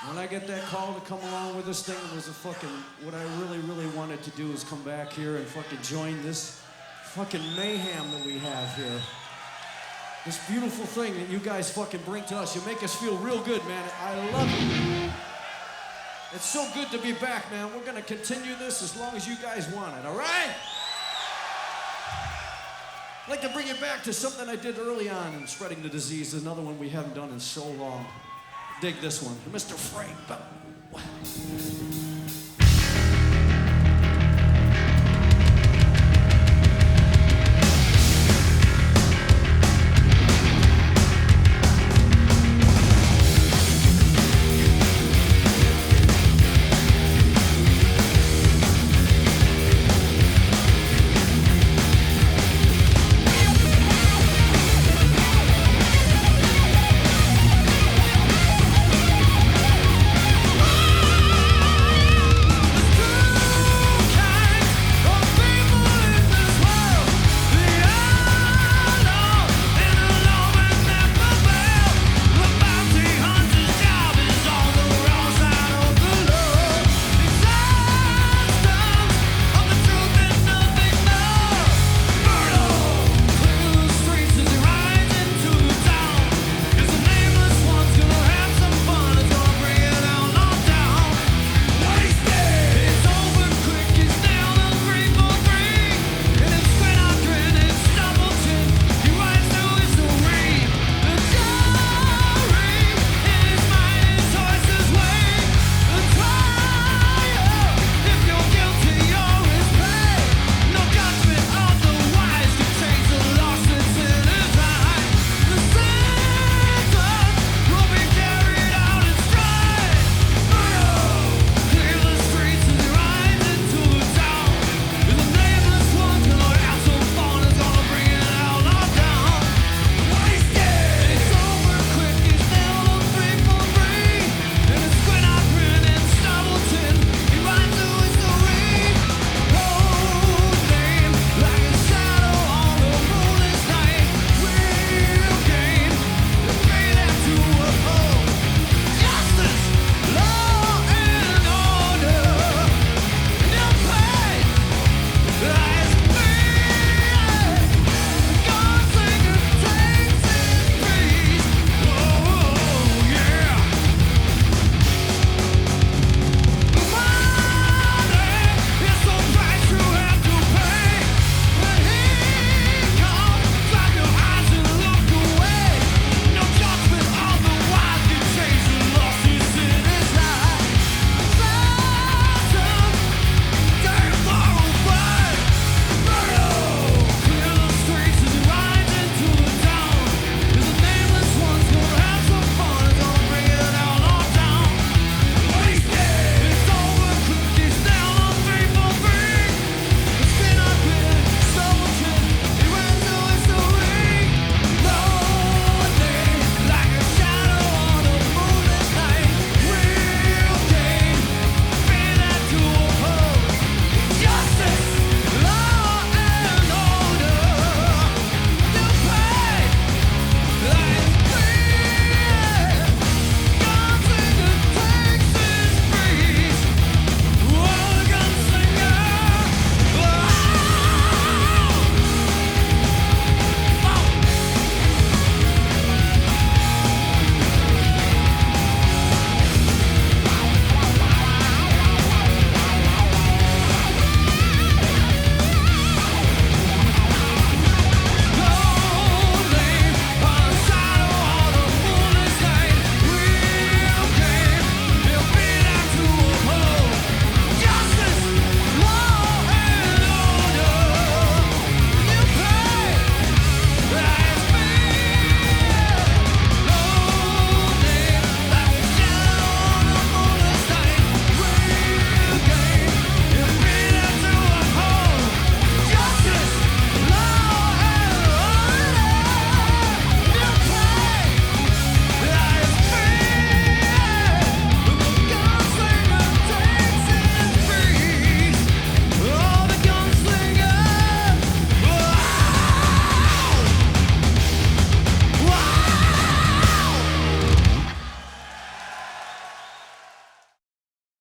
When I get that call to come along with this thing, it was a fucking, what I really, really wanted to do is come back here and fucking join this fucking mayhem that we have here. This beautiful thing that you guys fucking bring to us. You make us feel real good, man. I love it. It's so good to be back, man. We're gonna continue this as long as you guys want it, all right? I'd like to bring it back to something I did early on in Spreading the Disease, another one we haven't done in so long. Dig this one, Mr. Frank.